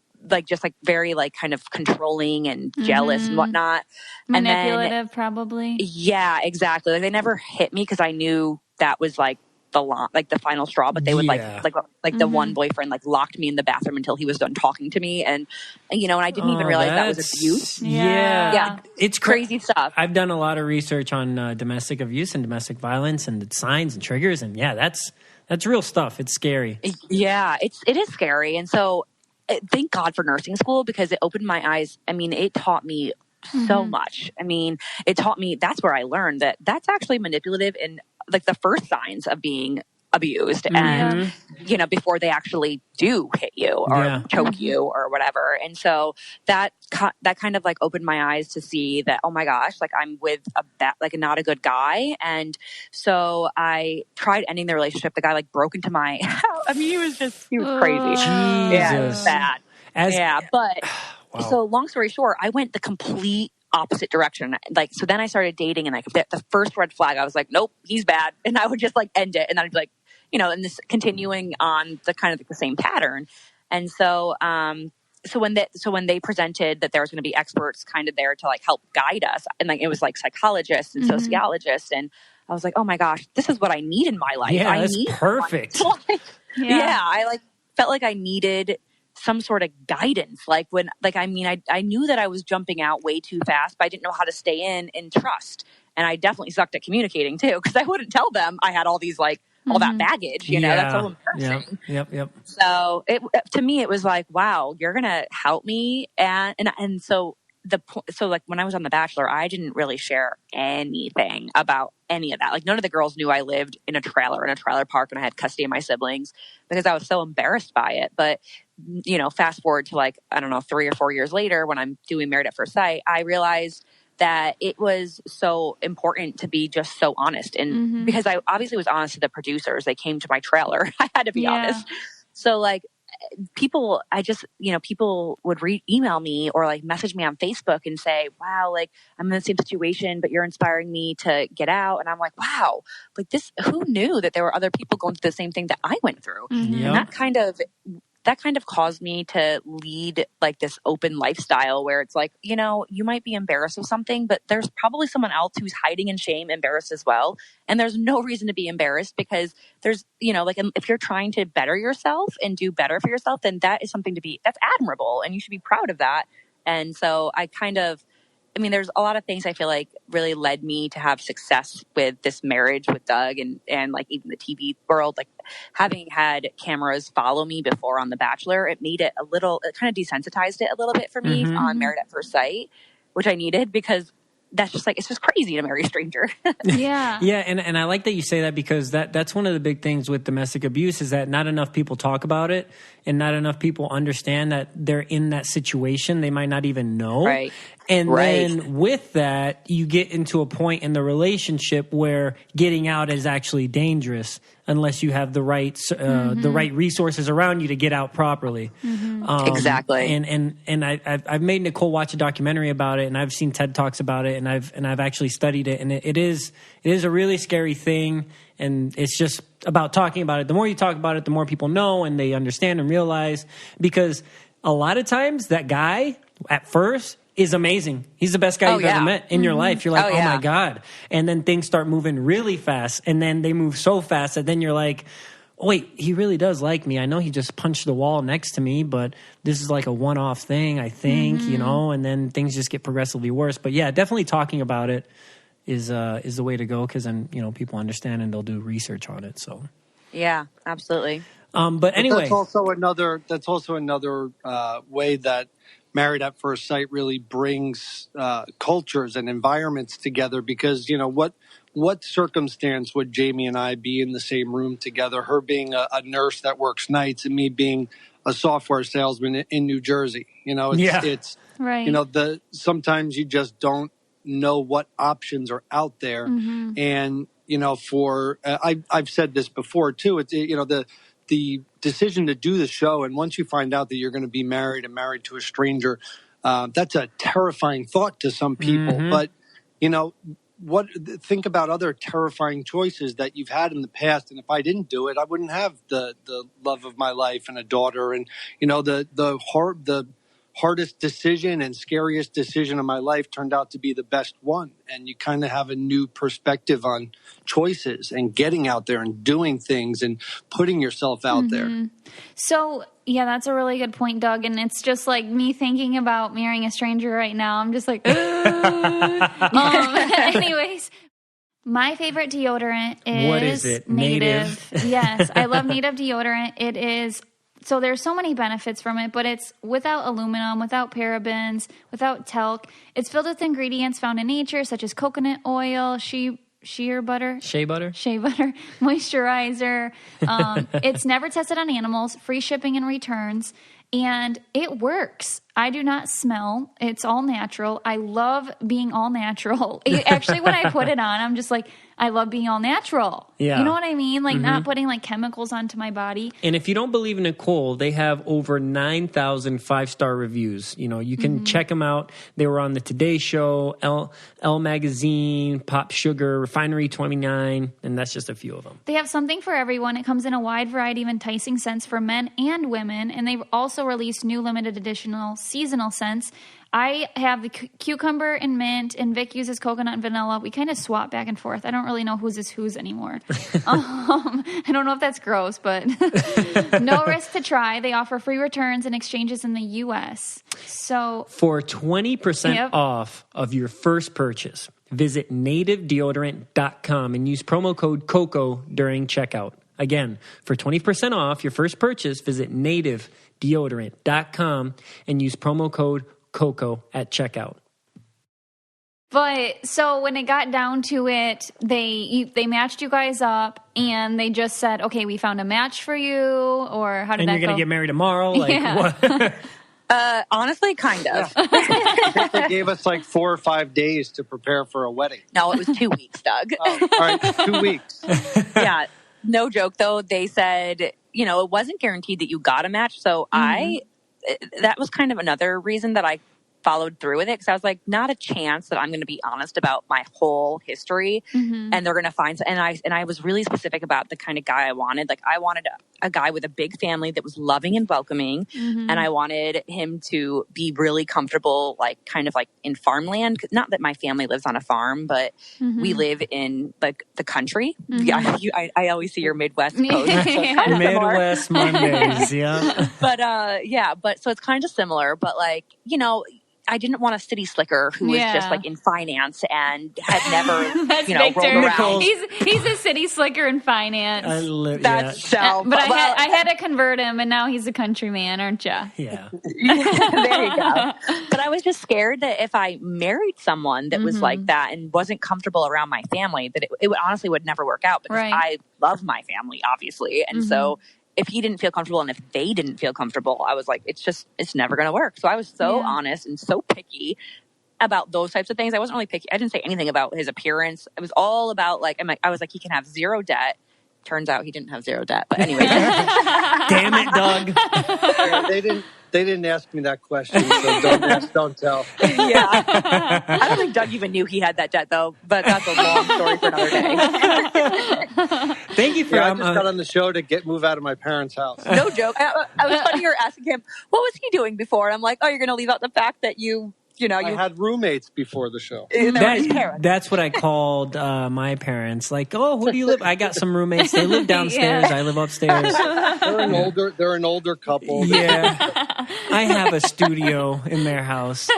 just like very like kind of controlling and jealous and whatnot. Manipulative, and then, probably. Yeah, exactly. Like they never hit me because I knew that was like the final straw, but they would like the one boyfriend like locked me in the bathroom until he was done talking to me, and you know, and I didn't even realize that was abuse. Yeah, it's crazy stuff. I've done a lot of research on domestic abuse and domestic violence and the signs and triggers, and yeah, that's real stuff. It's scary. Yeah, it is scary, and so thank God for nursing school, because it opened my eyes. I mean, it taught me so much. I mean, it taught me, that's where I learned that that's actually manipulative and like the first signs of being abused, and you know, before they actually do hit you or choke you or whatever. And so that kind of like opened my eyes to see that, oh my gosh, like I'm with not a good guy. And so I tried ending the relationship. The guy like broke into my house. I mean, he was crazy. Jesus. Yeah, it was bad. But wow. So long story short, I went the complete opposite direction. Like, so then I started dating, and like the first red flag, I was like, nope, he's bad. And I would just like end it. And then I'd be like, you know, and this continuing on the kind of the same pattern. And so, so when they presented that there was going to be experts kind of there to like help guide us, and like, it was like psychologists and sociologists. And I was like, oh my gosh, this is what I need in my life. Yeah, I that's need perfect. I like felt like I needed some sort of guidance. Like when, like, I mean, I knew that I was jumping out way too fast, but I didn't know how to stay in and trust. And I definitely sucked at communicating too, because I wouldn't tell them I had all these like, all that baggage, you know, that's so embarrassing. Yep. So to me, it was like, wow, you're going to help me. And so like when I was on The Bachelor, I didn't really share anything about any of that. Like none of the girls knew I lived in a trailer park and I had custody of my siblings, because I was so embarrassed by it. But, you know, fast forward to like, I don't know, 3 or 4 years later, when I'm doing Married at First Sight, I realized that it was so important to be just so honest. And because I obviously was honest to the producers, they came to my trailer. I had to be honest. So like people would email me or like message me on Facebook and say, wow, like I'm in the same situation, but you're inspiring me to get out. And I'm like, wow, like who knew that there were other people going through the same thing that I went through? And that kind of caused me to lead like this open lifestyle where it's like, you know, you might be embarrassed of something, but there's probably someone else who's hiding in shame, embarrassed as well. And there's no reason to be embarrassed, because there's, you know, like if you're trying to better yourself and do better for yourself, then that is something that's admirable, and you should be proud of that. And so there's a lot of things I feel like really led me to have success with this marriage with Doug and like even the TV world. Like having had cameras follow me before on The Bachelor, it kind of desensitized it a little bit for me on Married at First Sight, which I needed, because that's just like, it's just crazy to marry a stranger. Yeah. And I like that you say that, because that's one of the big things with domestic abuse is that not enough people talk about it, and not enough people understand that they're in that situation. They might not even know. Right. And then with that, you get into a point in the relationship where getting out is actually dangerous unless you have the right resources around you to get out properly. Exactly. And I've made Nicole watch a documentary about it, and I've seen TED Talks about it, and I've actually studied it, and it is a really scary thing. And it's just about talking about it. The more you talk about it, the more people know and they understand and realize, because a lot of times that guy at first is amazing. He's the best guy you've ever met in your life. You're like, oh my God. And then things start moving really fast, and then they move so fast that then you're like, wait, he really does like me. I know he just punched the wall next to me, but this is like a one-off thing, I think, you know, and then things just get progressively worse. But yeah, definitely talking about it is the way to go, because then, you know, people understand and they'll do research on it. So yeah, absolutely. But anyway, that's also another way that Married at First Sight really brings cultures and environments together, because, you know, what circumstance would Jamie and I be in the same room together, her being a nurse that works nights and me being a software salesman in New Jersey? You know, it's right. You know, sometimes you just don't know what options are out there. And, you know, I've said this before too, it's, you know, the decision to do the show, and once you find out that you're going to be married to a stranger, that's a terrifying thought to some people. But, you know, think about other terrifying choices that you've had in the past. And if I didn't do it, I wouldn't have the love of my life and a daughter. And, you know, the hardest decision and scariest decision of my life turned out to be the best one. And you kind of have a new perspective on choices and getting out there and doing things and putting yourself out there. So, yeah, that's a really good point, Doug. And it's just like me thinking about marrying a stranger right now. I'm just like, anyways, my favorite deodorant is... What is it? Native. Yes, I love Native deodorant. It is... So there's so many benefits from it, but it's without aluminum, without parabens, without talc. It's filled with ingredients found in nature, such as coconut oil, shea butter, moisturizer. It's never tested on animals, free shipping and returns, and it works. I do not smell. It's all natural. I love being all natural. Actually, when I put it on, I'm just like, I love being all natural. Yeah. You know what I mean? Like not putting like chemicals onto my body. And if you don't believe Nicole, they have over 9,000 5-star reviews. You know, you can check them out. They were on the Today Show, Elle Magazine, Pop Sugar, Refinery 29, and that's just a few of them. They have something for everyone. It comes in a wide variety of enticing scents for men and women, and they also released new limited editional seasonal scents. I have the cucumber and mint, and Vic uses coconut and vanilla. We kind of swap back and forth. I don't really know whose is whose anymore. I don't know if that's gross, but no risk to try. They offer free returns and exchanges in the U.S. So for 20% off of your first purchase, visit nativedeodorant.com and use promo code Coco during checkout. Again, for 20% off your first purchase, visit nativedeodorant.com and use promo code Coco at checkout. But so when it got down to it, they matched you guys up and they just said, "Okay, we found a match for you," or how did that go? And you're going to get married tomorrow? Like, what? Honestly, kind of. They gave us like 4 or 5 days to prepare for a wedding. No, it was 2 weeks, Doug. Oh, all right, 2 weeks. Yeah, no joke though. They said, you know, it wasn't guaranteed that you got a match. So that was kind of another reason that I followed through with it, because I was like, not a chance that I'm going to be honest about my whole history and they're going to find. And I was really specific about the kind of guy I wanted. Like I wanted a guy with a big family that was loving and welcoming, and I wanted him to be really comfortable, like kind of like in farmland. Not that my family lives on a farm, but we live in like the country. Yeah, I always see your Midwest post. So kind of Midwest Mondays, yeah. But so it's kind of similar, but like, you know, I didn't want a city slicker who was just like in finance and had never, That's you know, Victor. rolled around. He's a city slicker in finance. But I had to convert him, and now he's a country man, aren't you? Yeah. There you go. But I was just scared that if I married someone that was like that and wasn't comfortable around my family, that it honestly would never work out, because I love my family, obviously. And so if he didn't feel comfortable and if they didn't feel comfortable, I was like, it's never going to work. So I was so honest and so picky about those types of things. I wasn't really picky. I didn't say anything about his appearance. It was all about like, I was like, he can have zero debt. Turns out he didn't have zero debt. But anyway. Damn it, Doug. Yeah, they didn't ask me that question, so don't ask, don't tell. Yeah. I don't think Doug even knew he had that debt, though, but that's a long story for another day. Thank you for... I just got on the show to move out of my parents' house. No joke. I was funny, you were asking him, what was he doing before? And I'm like, oh, you're going to leave out the fact that you You know, I had roommates before the show. That's what I called my parents. Like, oh, who do you live? I got some roommates. They live downstairs. I live upstairs. They're an older couple. Yeah, I have a studio in their house.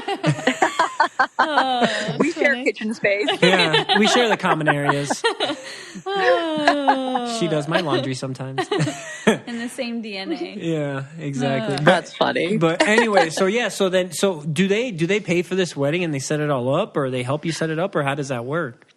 We share kitchen space. Yeah, we share the common areas. She does my laundry sometimes. In the same DNA. Yeah, exactly. That's funny. But anyway, so do they pay for this wedding and they set it all up, or they help you set it up, or how does that work?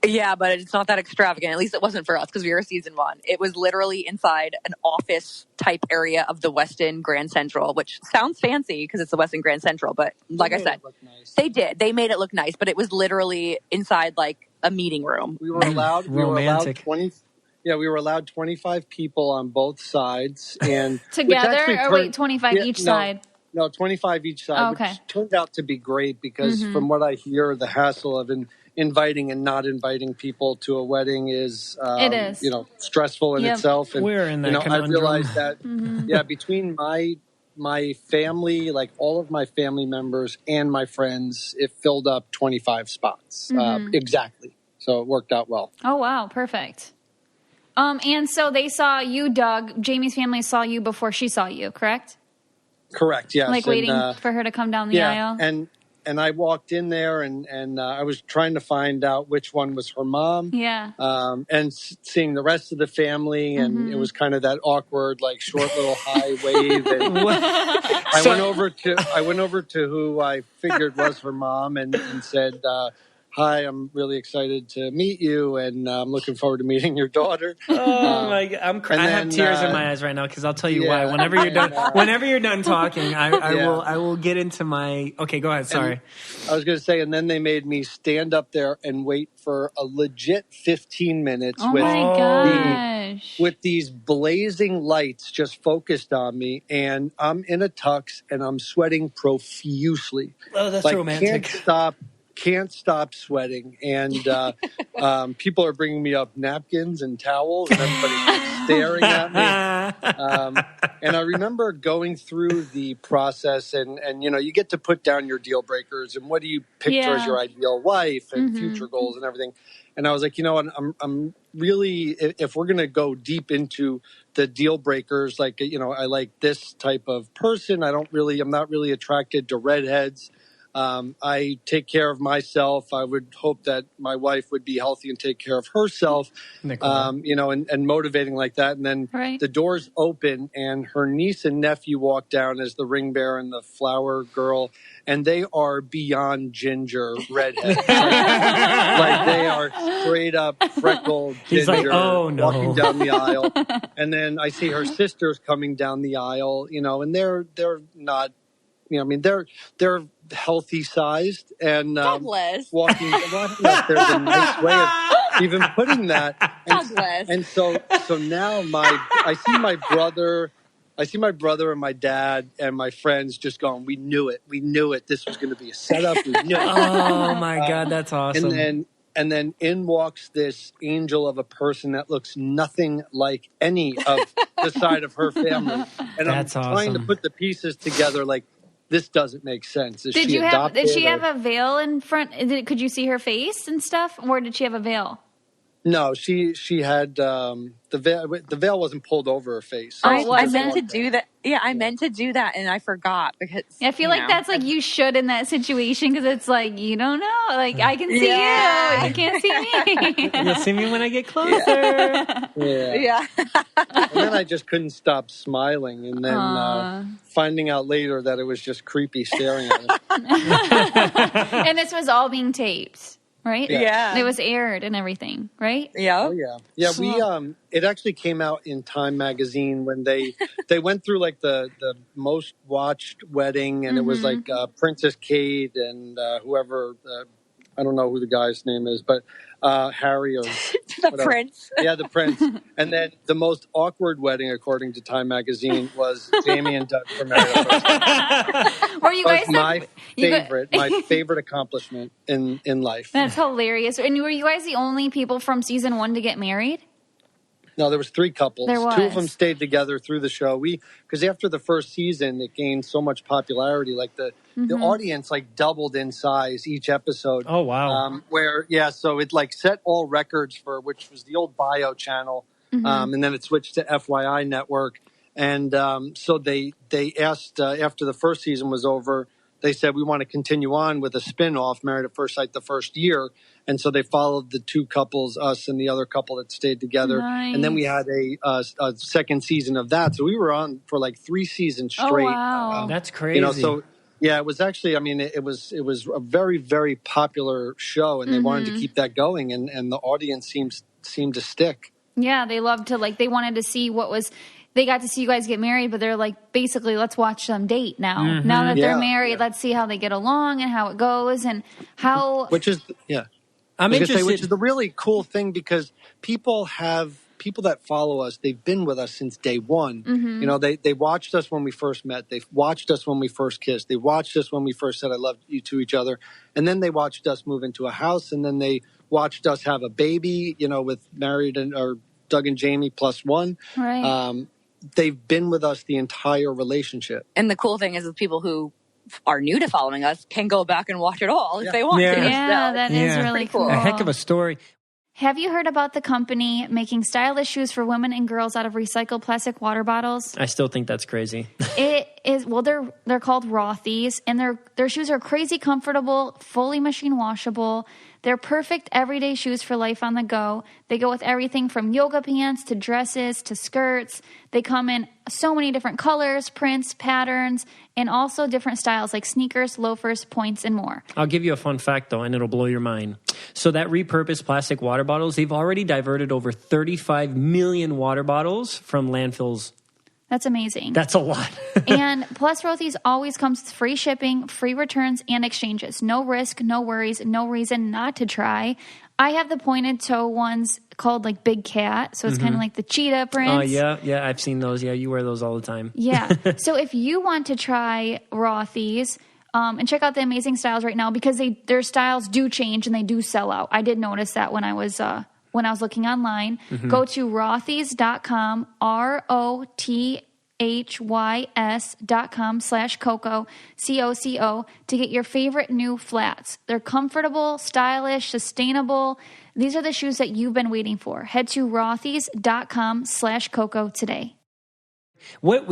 Yeah, but it's not that extravagant. At least it wasn't for us because we were season 1. It was literally inside an office type area of the Westin Grand Central, which sounds fancy because it's the Westin Grand Central. But like I said, nice. they did. They made it look nice, but it was literally inside like a meeting room. We were allowed Romantic. 20. Yeah, we were allowed 25 people on both sides, and Together, or wait, 25 each side? No, 25 each side, Oh, okay. which turned out to be great because from what I hear, the hassle of inviting and not inviting people to a wedding is, it is. stressful in itself. And, we're in that I conundrum. realized that, between my family, like all of my family members and my friends, it filled up 25 spots exactly. So it worked out well. Oh, wow. Perfect. And so they saw you, Doug. Jamie's family saw you before she saw you, correct? Correct, yes. Like waiting for her to come down the aisle? And I walked in there and I was trying to find out which one was her mom. Yeah. And seeing the rest of the family, and it was kind of that awkward, like short little high wave. And I went over to who I figured was her mom and said, "Hi, I'm really excited to meet you, and I'm looking forward to meeting your daughter." Oh my God, I have tears in my eyes right now because I'll tell you why. Whenever you're done talking, I will get into my. Okay, go ahead. Sorry. And I was going to say, and then they made me stand up there and wait for a legit 15 minutes with these blazing lights just focused on me, and I'm in a tux and I'm sweating profusely. Oh, that's romantic. Can't stop sweating, and people are bringing me up napkins and towels, and everybody's staring at me. And I remember going through the process, and you get to put down your deal breakers, and what do you picture as your ideal wife, and future goals, and everything. And I was like, I'm really, if we're going to go deep into the deal breakers, like, I like this type of person. I'm not really attracted to redheads. I take care of myself. I would hope that my wife would be healthy and take care of herself, and motivating like that. And then the doors open and her niece and nephew walk down as the ring bearer and the flower girl. And they are beyond ginger redheads. like they are straight up freckled ginger walking down the aisle. And then I see her sisters coming down the aisle, and they're not, they're healthy sized and walking. Well, there's a nice way of even putting that. And so now I see my brother and my dad and my friends just going, we knew it. This was going to be a setup. We knew it. Oh my God, that's awesome. And then in walks this angel of a person that looks nothing like any of the side of her family. And I'm trying to put the pieces together like, this doesn't make sense. Did she have a veil in front? Could you see her face and stuff? Or did she have a veil? No, she had the veil wasn't pulled over her face. So I meant to do that. Yeah, I meant to do that, and I forgot because I feel like that's like you should in that situation because it's like you don't know. Like I can see you can't see me. You'll see me when I get closer. Yeah. And then I just couldn't stop smiling, and then finding out later that it was just creepy staring at us. And this was all being taped. Right? Yeah. It was aired and everything, right? Yeah. Oh, yeah. Yeah, we it actually came out in Time magazine when they went through like the most watched wedding, and it was like Princess Kate and whoever I don't know who the guy's name is, but Harry or the Prince. Yeah, the Prince. And then the most awkward wedding, according to Time magazine, was Jamie and Doug for married. Were you guys my favorite accomplishment in life. That's hilarious. And were you guys the only people from season 1 to get married? No, there was 3 couples. There was. 2 of them stayed together through the show. Because after the first season, it gained so much popularity. Like the audience like doubled in size each episode. Oh wow! So it like set all records for which was the old Bio channel, and then it switched to FYI Network. And so they asked after the first season was over, they said we want to continue on with a spin-off, Married at First Sight, the first year. And so they followed the 2 couples, us and the other couple that stayed together. Nice. And then we had a second season of that. So we were on for like 3 seasons straight. Oh, wow. That's crazy. So yeah, it was actually, I mean, it was a very, very popular show, and they wanted to keep that going, and the audience seemed to stick. Yeah, they loved to, like, they wanted to see they got to see you guys get married, but they're like, basically, let's watch them date now. Now that they're married, let's see how they get along and how it goes and how. Which is, yeah. I'm interested. Which is the really cool thing, because people that follow us, they've been with us since day one. You know, they watched us when we first met. They watched us when we first kissed. They watched us when we first said I love you to each other. And then they watched us move into a house. And then they watched us have a baby, you know, with or Doug and Jamie +1. Right. They've been with us the entire relationship. And the cool thing is people who are new to following us can go back and watch it all if they want to. Yeah, that is really cool. A heck of a story. Have you heard about the company making stylish shoes for women and girls out of recycled plastic water bottles? I still think that's crazy. It is, well, they're called Rothy's, and their shoes are crazy comfortable, fully machine washable. They're perfect everyday shoes for life on the go. They go with everything from yoga pants to dresses to skirts. They come in so many different colors, prints, patterns, and also different styles like sneakers, loafers, points, and more. I'll give you a fun fact, though, and it'll blow your mind. So that repurposed plastic water bottles, they've already diverted over 35 million water bottles from landfills. That's amazing. That's a lot. And plus, Rothy's always comes with free shipping, free returns, and exchanges. No risk, no worries, no reason not to try. I have the pointed toe ones called like Big Cat. So it's kind of like the cheetah prints. Oh, yeah. I've seen those. Yeah, you wear those all the time. Yeah. So if you want to try Rothy's, and check out the amazing styles right now, because their styles do change and they do sell out. I did notice that when I was looking online. Go to rothys.com, rothys.com/Coco, COCO, to get your favorite new flats. They're comfortable, stylish, sustainable. These are the shoes that you've been waiting for. Head to rothys.com/Coco today.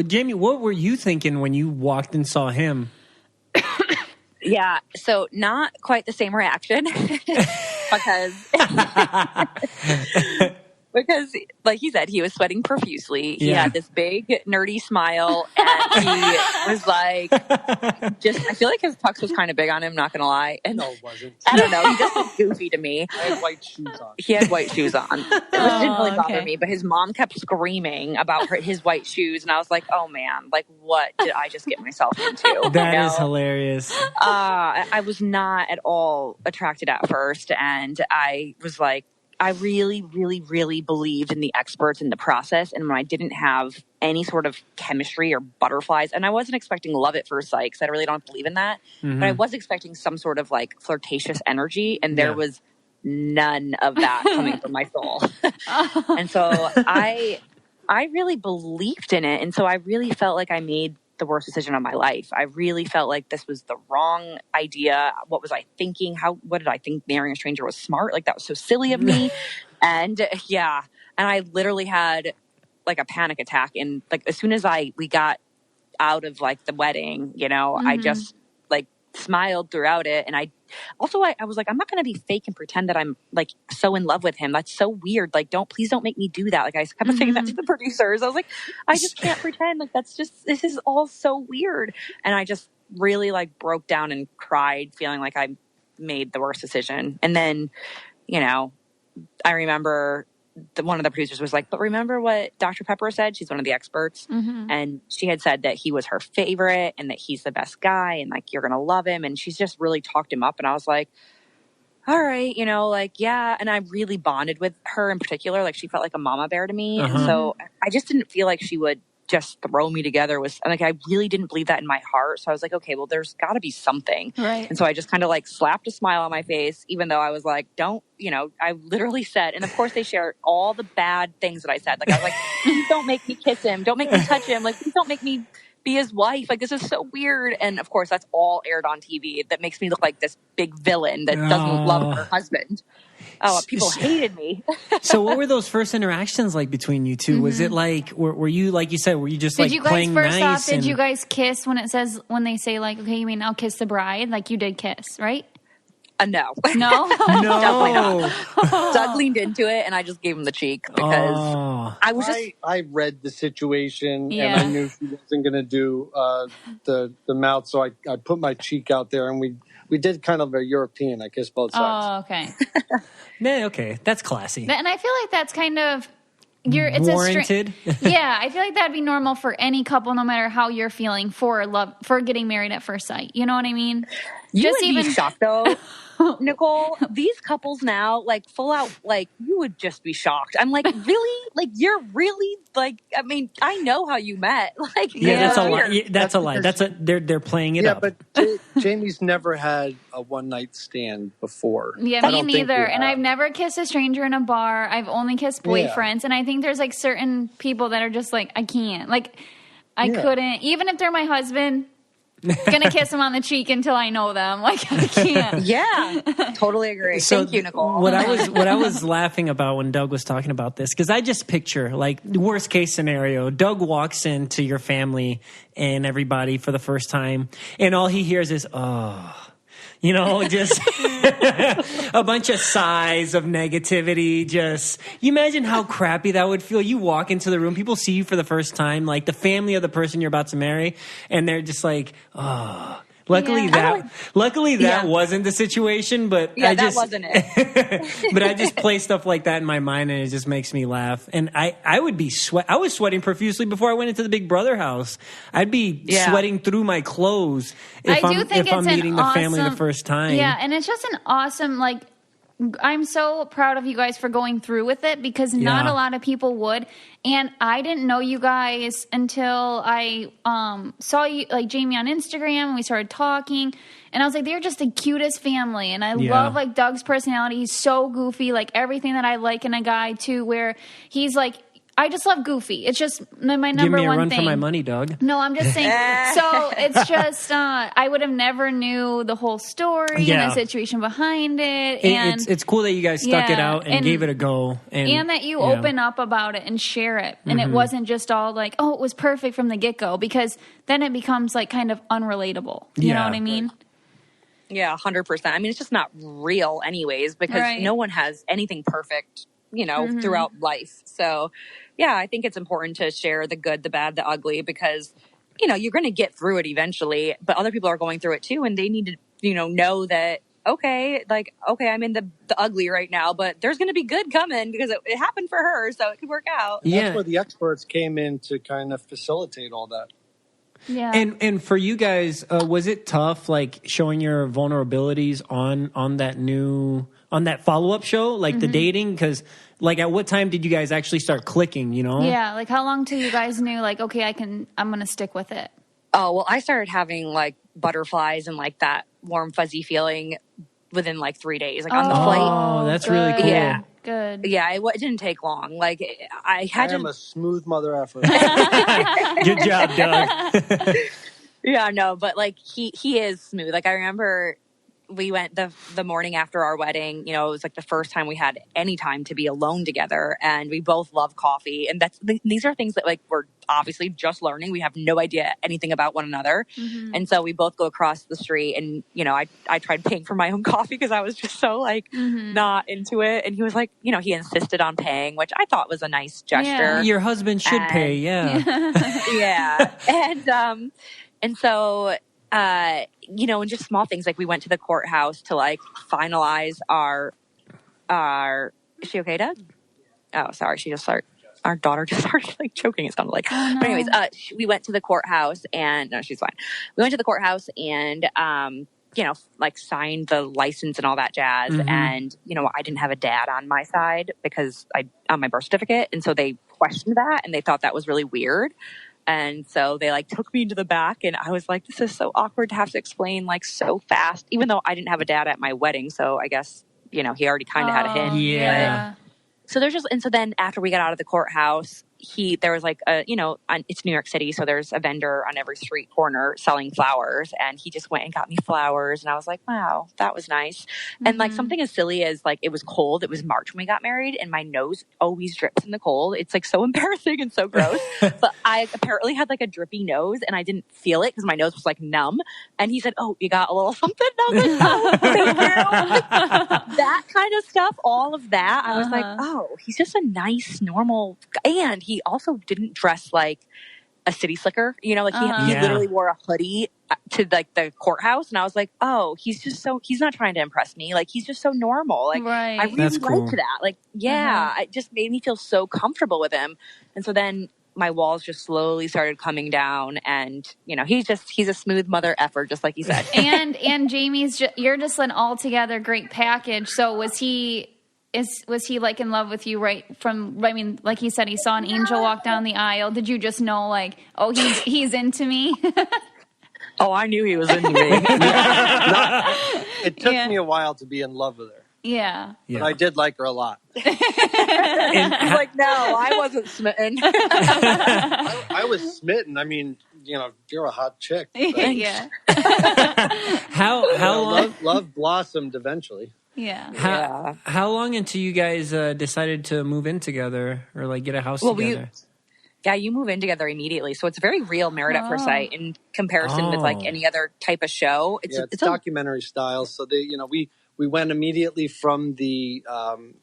Jamie, what were you thinking when you walked and saw him? Yeah, so not quite the same reaction because like he said, he was sweating profusely. He had this big nerdy smile, and he was like, I feel like his tux was kind of big on him, not gonna lie. And no, it wasn't. I don't know, he just looked goofy to me. I had white shoes on. He had white shoes on, which didn't really bother me, but his mom kept screaming about his white shoes, and I was like, oh man, like what did I just get myself into? That is hilarious. I was not at all attracted at first, and I was like, I really, really, really believed in the experts in the process. And when I didn't have any sort of chemistry or butterflies, and I wasn't expecting love at first sight, because I really don't believe in that, but I was expecting some sort of like flirtatious energy, and there was none of that coming from my soul. And so I really believed in it. And so I really felt like I made the worst decision of my life. I really felt like this was the wrong idea. What was I thinking? What did I think marrying a stranger was smart? Like, that was so silly of me. And and I literally had like a panic attack. And like, as soon as we got out of like the wedding, you know, I just like smiled throughout it. And I was like, I'm not going to be fake and pretend that I'm like so in love with him. That's so weird. Like, please don't make me do that. Like, I kept saying that to the producers. I was like, I just can't pretend. Like, this is all so weird. And I just really like broke down and cried, feeling like I made the worst decision. And then, you know, I remember one of the producers was like, but remember what Dr. Pepper said? She's one of the experts. And she had said that he was her favorite and that he's the best guy and like, you're going to love him. And she's just really talked him up. And I was like, all right, you know, like, yeah. And I really bonded with her in particular. Like, she felt like a mama bear to me. And so I just didn't feel like she would just throw me together was like, I really didn't believe that in my heart. So I was like, okay, well, there's got to be something. Right. And so I just kind of like slapped a smile on my face, even though I was like, don't, I literally said, and of course they shared all the bad things that I said. Like, I was like, please don't make me kiss him. Don't make me touch him. Like, please don't make me be his wife. Like, this is so weird. And of course, that's all aired on TV. That makes me look like this big villain that doesn't love her husband. Oh, people hated me. So what were those first interactions like between you two? Was it like, were you, like you said, were you just did like you guys playing first nice? off, did you guys kiss when they say like, okay, you mean I'll kiss the bride? Like you did kiss, right? No. No? Definitely not. Doug leaned into it and I just gave him the cheek because I was just... I read the situation Yeah. and I knew she wasn't going to do the mouth. So I put my cheek out there and we did kind of a European. I kissed both sides. Oh, okay. Yeah, okay. That's classy. And I feel like that's kind of... Warranted? Yeah, I feel like that'd be normal for any couple, no matter how you're feeling for getting married at first sight. You know what I mean? You would be shocked though, Nicole. These couples now, like full out, like you would just be shocked. I'm like, really? Like you're really like? I mean, I know how you met. Like, that's a lie. That's a lie. They're playing it up. Yeah, but Jamie's never had a one night stand before. Yeah, me neither. And I've never kissed a stranger in a bar. I've only kissed boyfriends, and I think there's like certain people that are just like, I can't. Like, I couldn't, even if they're my husband. Gonna kiss them on the cheek until I know them. Like I can't. Yeah, totally agree. So thank you, Nicole. What I was laughing about when Doug was talking about this, because I just picture like the worst case scenario. Doug walks into your family and everybody for the first time, and all he hears is just a bunch of sighs of negativity. Just, you imagine how crappy that would feel. You walk into the room, people see you for the first time, like the family of the person you're about to marry, and they're just like, oh. Luckily that wasn't the situation, but that wasn't it. But I just play stuff like that in my mind, and it just makes me laugh. And I would be I was sweating profusely before I went into the Big Brother house. I'd be sweating through my clothes if I'm meeting the family the first time. Yeah, and it's just an awesome, like, I'm so proud of you guys for going through with it because not a lot of people would. And I didn't know you guys until I saw you, like Jamie on Instagram, and we started talking. And I was like, they're just the cutest family. And I love like Doug's personality. He's so goofy, like everything that I like in a guy too, where he's like, I just love goofy. It's just my number one thing. Give me a run for my money, Doug. No, I'm just saying. So it's just, I would have never knew the whole story and the situation behind it. And it's cool that you guys stuck it out and gave it a go. And that you open up about it and share it. And it wasn't just all like, oh, it was perfect from the get-go. Because then it becomes like kind of unrelatable. You know what I mean? Yeah, 100%. I mean, it's just not real anyways because no one has anything perfect, throughout life. So, yeah, I think it's important to share the good, the bad, the ugly because, you're going to get through it eventually, but other people are going through it too. And they need to, know that, okay, I'm in the ugly right now, but there's going to be good coming because it happened for her. So it could work out. And that's where the experts came in to kind of facilitate all that. Yeah. And for you guys, was it tough, like showing your vulnerabilities on that follow-up show, like the dating? Because like at what time did you guys actually start clicking, Yeah, like how long till you guys knew like, okay, I'm going to stick with it? Oh, well, I started having like butterflies and like that warm fuzzy feeling within like 3 days, like on the flight. Oh, that's really cool. Yeah. Good. Yeah, it didn't take long. Like I am a smooth mother effer. Good job, Doug. Yeah, no, but like he is smooth. Like I remember we went the morning after our wedding, it was like the first time we had any time to be alone together, and we both love coffee. And these are things that like we're obviously just learning. We have no idea anything about one another. And so we both go across the street and, I tried paying for my own coffee because I was just so like not into it. And he was like, he insisted on paying, which I thought was a nice gesture. Yeah. Your husband should pay. Yeah. Yeah. And so, and just small things like we went to the courthouse to like finalize our. Is she okay, Doug? Oh, sorry. Our daughter just started like choking. It sounded like. Oh, no. But anyways, we went to the courthouse and no, she's fine. We went to the courthouse and like signed the license and all that jazz. And I didn't have a dad on my side because on my birth certificate, and so they questioned that and they thought that was really weird. And so they like took me into the back, and I was like, this is so awkward to have to explain like so fast, even though I didn't have a dad at my wedding. So I guess, he already kind of had a hint. Yeah. So so then after we got out of the courthouse, there was like it's New York City. So there's a vendor on every street corner selling flowers. And he just went and got me flowers. And I was like, wow, that was nice. And like something as silly as like, it was cold. It was March when we got married, and my nose always drips in the cold. It's like so embarrassing and so gross. But I apparently had like a drippy nose, and I didn't feel it because my nose was like numb. And he said, oh, you got a little something? And I was like, oh, thank you. That kind of stuff, all of that. I was like, oh, he's just a nice, normal guy. And he also didn't dress like a city slicker, he literally wore a hoodie to like the courthouse, and I was like, oh, he's not trying to impress me, like he's just so normal, like I really liked that, like it just made me feel so comfortable with him. And so then my walls just slowly started coming down, and he's a smooth mother effer, just like you said. and Jamie's you're just an altogether great package. So was he like in love with you right from, I mean, like he said, he saw an angel walk down the aisle. Did you just know like, oh, he's into me? Oh, I knew he was into me. It took me a while to be in love with her. Yeah. But I did like her a lot. He's like, no, I wasn't smitten. I was smitten. I mean, you're a hot chick. Yeah. How long? Love blossomed eventually. Yeah. How long until you guys decided to move in together or like get a house together? You move in together immediately. So it's very real Married at First Sight in comparison with like any other type of show. It's documentary style. So we went immediately from the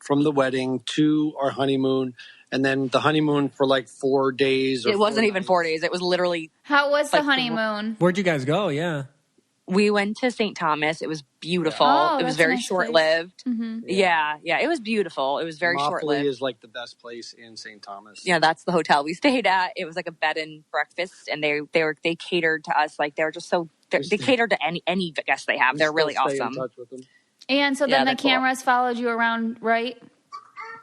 wedding to our honeymoon, and then the honeymoon for like 4 days. It wasn't even 4 days. It was literally. How was the honeymoon? Where'd you guys go? Yeah. We went to St. Thomas. It was beautiful. It was very short-lived. Mm-hmm. Yeah. It was beautiful. It was very short-lived. is like the best place in St. Thomas. Yeah, that's the hotel we stayed at. It was like a bed and breakfast, and they catered to us. Like they were just so they catered to any guest they have. They're really awesome. In touch with them. And so then the cameras followed you around, right?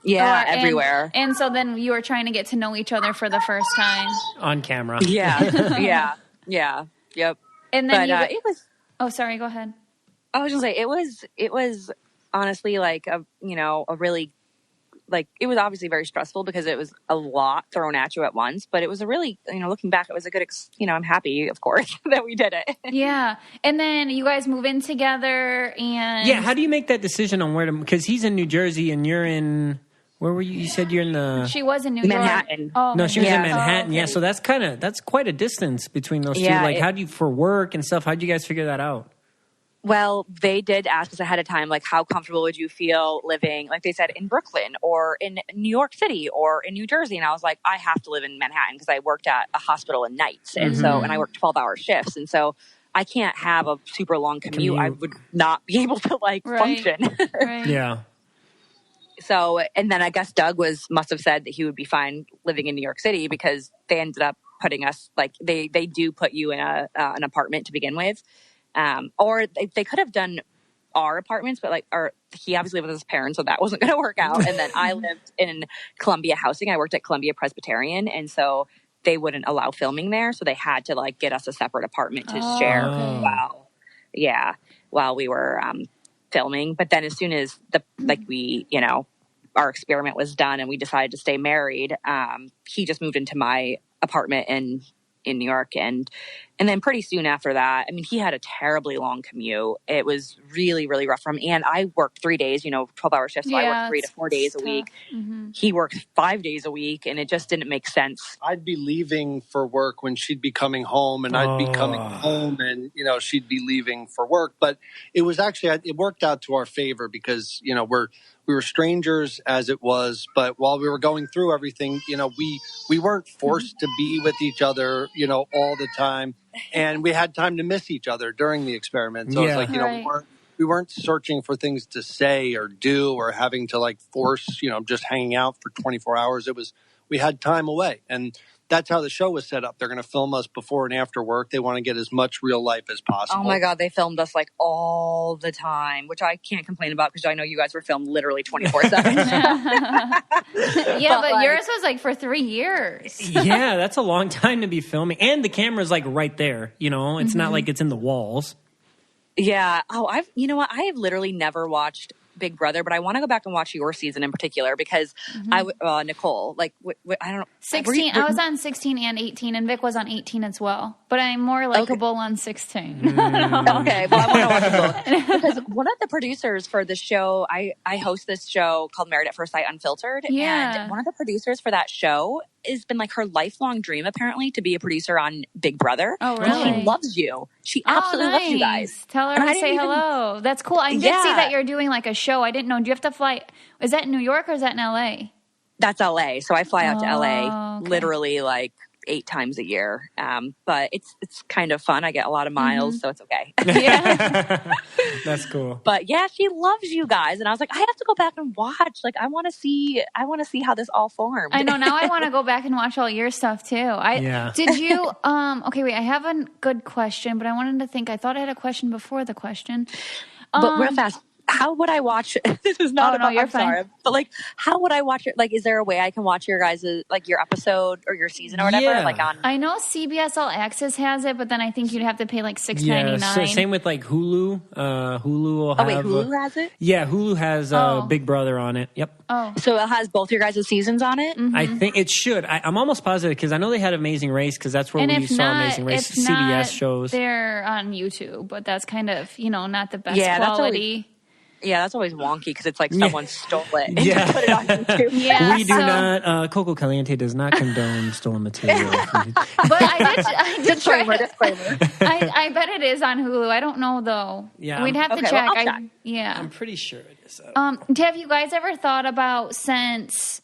Yeah, everywhere. And so then you were trying to get to know each other for the first time on camera. Yeah, yep. And then it was. Oh, sorry. Go ahead. I was just saying it was honestly like a really, like, it was obviously very stressful because it was a lot thrown at you at once, but it was a really, looking back, it was a good, I'm happy, of course, that we did it. Yeah. And then you guys move in together and. Yeah. How do you make that decision on where to, because he's in New Jersey and you're in, where were you? You said you're in the. She was in Manhattan. Oh, no, she was in Manhattan. Oh, okay. Yeah. So that's quite a distance between those two. Like, how do you, for work and stuff, how did you guys figure that out? Well, they did ask us ahead of time, like, how comfortable would you feel living, like they said, in Brooklyn or in New York City or in New Jersey? And I was like, I have to live in Manhattan because I worked at a hospital in nights. And and I worked 12-hour shifts. And so I can't have a super long commute. I would not be able to function. Right. Yeah. So, and then I guess Doug must have said that he would be fine living in New York City because they ended up putting us, like, they do put you in an apartment to begin with. Or they could have done our apartments, but he obviously lived with his parents, so that wasn't going to work out. And then I lived in Columbia Housing. I worked at Columbia Presbyterian, and so they wouldn't allow filming there. So they had to get us a separate apartment to share while we were filming. But then as soon as our experiment was done and we decided to stay married, he just moved into my apartment in New York. And then pretty soon after that, I mean, he had a terribly long commute. It was really, really rough for him. And I worked 3 days, 12-hour shifts. So I worked 3 to 4 days a week. Mm-hmm. He worked 5 days a week, and it just didn't make sense. I'd be leaving for work when she'd be coming home, and I'd be coming home, and, she'd be leaving for work. But it was actually, it worked out to our favor because, we were strangers as it was, but while we were going through everything, we weren't forced to be with each other, all the time. And we had time to miss each other during the experiment. So it's like, we weren't searching for things to say or do or having to force, just hanging out for 24 hours. We had time away. And that's how the show was set up. They're going to film us before and after work. They want to get as much real life as possible. Oh my God, they filmed us like all the time, which I can't complain about because I know you guys were filmed literally 24/7. Yeah, but like, yours was like for 3 years. Yeah, that's a long time to be filming. And the camera's like right there, you know? It's not like it's in the walls. Yeah. Oh, you know what? I have literally never watched Big Brother, but I want to go back and watch your season in particular because Nicole, like, I don't know. 16. I was on 16 and 18, and Vic was on 18 as well. But I'm more likable on 16. Okay, well, I want to watch them both. Because one of the producers for the show, I host this show called Married at First Sight Unfiltered. Yeah. And one of the producers for that show has been like her lifelong dream, apparently, to be a producer on Big Brother. Oh, really? And she loves you. She absolutely loves you guys. Tell her to say hello. That's cool. I did see that you're doing like a show. I didn't know. Do you have to fly? Is that in New York or is that in LA? That's LA. So I fly out to LA literally like 8 times a year. But it's kind of fun. I get a lot of miles, so it's okay. Yeah. That's cool. But yeah, she loves you guys. And I was like, I have to go back and watch. Like, I want to see how this all formed. I know. Now I want to go back and watch all your stuff too. Did you, okay, wait, I have a good question, but I wanted to think, I thought I had a question before the question. But real fast, how would I watch? This is not about. You're I'm fine. sorry, but like, how would I watch it? Like, is there a way I can watch your guys' like your episode or your season or whatever? Yeah. Like on. I know CBS All Access has it, but then I think you'd have to pay like $6.99. Yeah, so same with like Hulu. Hulu will have. Oh wait, Hulu has it. Yeah, Hulu has Big Brother on it. Yep. Oh, so it has both your guys' seasons on it. I think it should. I'm almost positive because I know they had Amazing Race because that's where we saw Amazing Race. CBS shows. They're on YouTube, but that's kind of not the best quality. That's always wonky because it's like someone stole it and put it on YouTube. Yeah, we do not. Coco Caliente does not condone stolen material. But I did disclaimer. I bet it is on Hulu. I don't know though. Yeah, we'd have to check. Well, I'll check. I'm pretty sure it is. Have you guys ever thought about since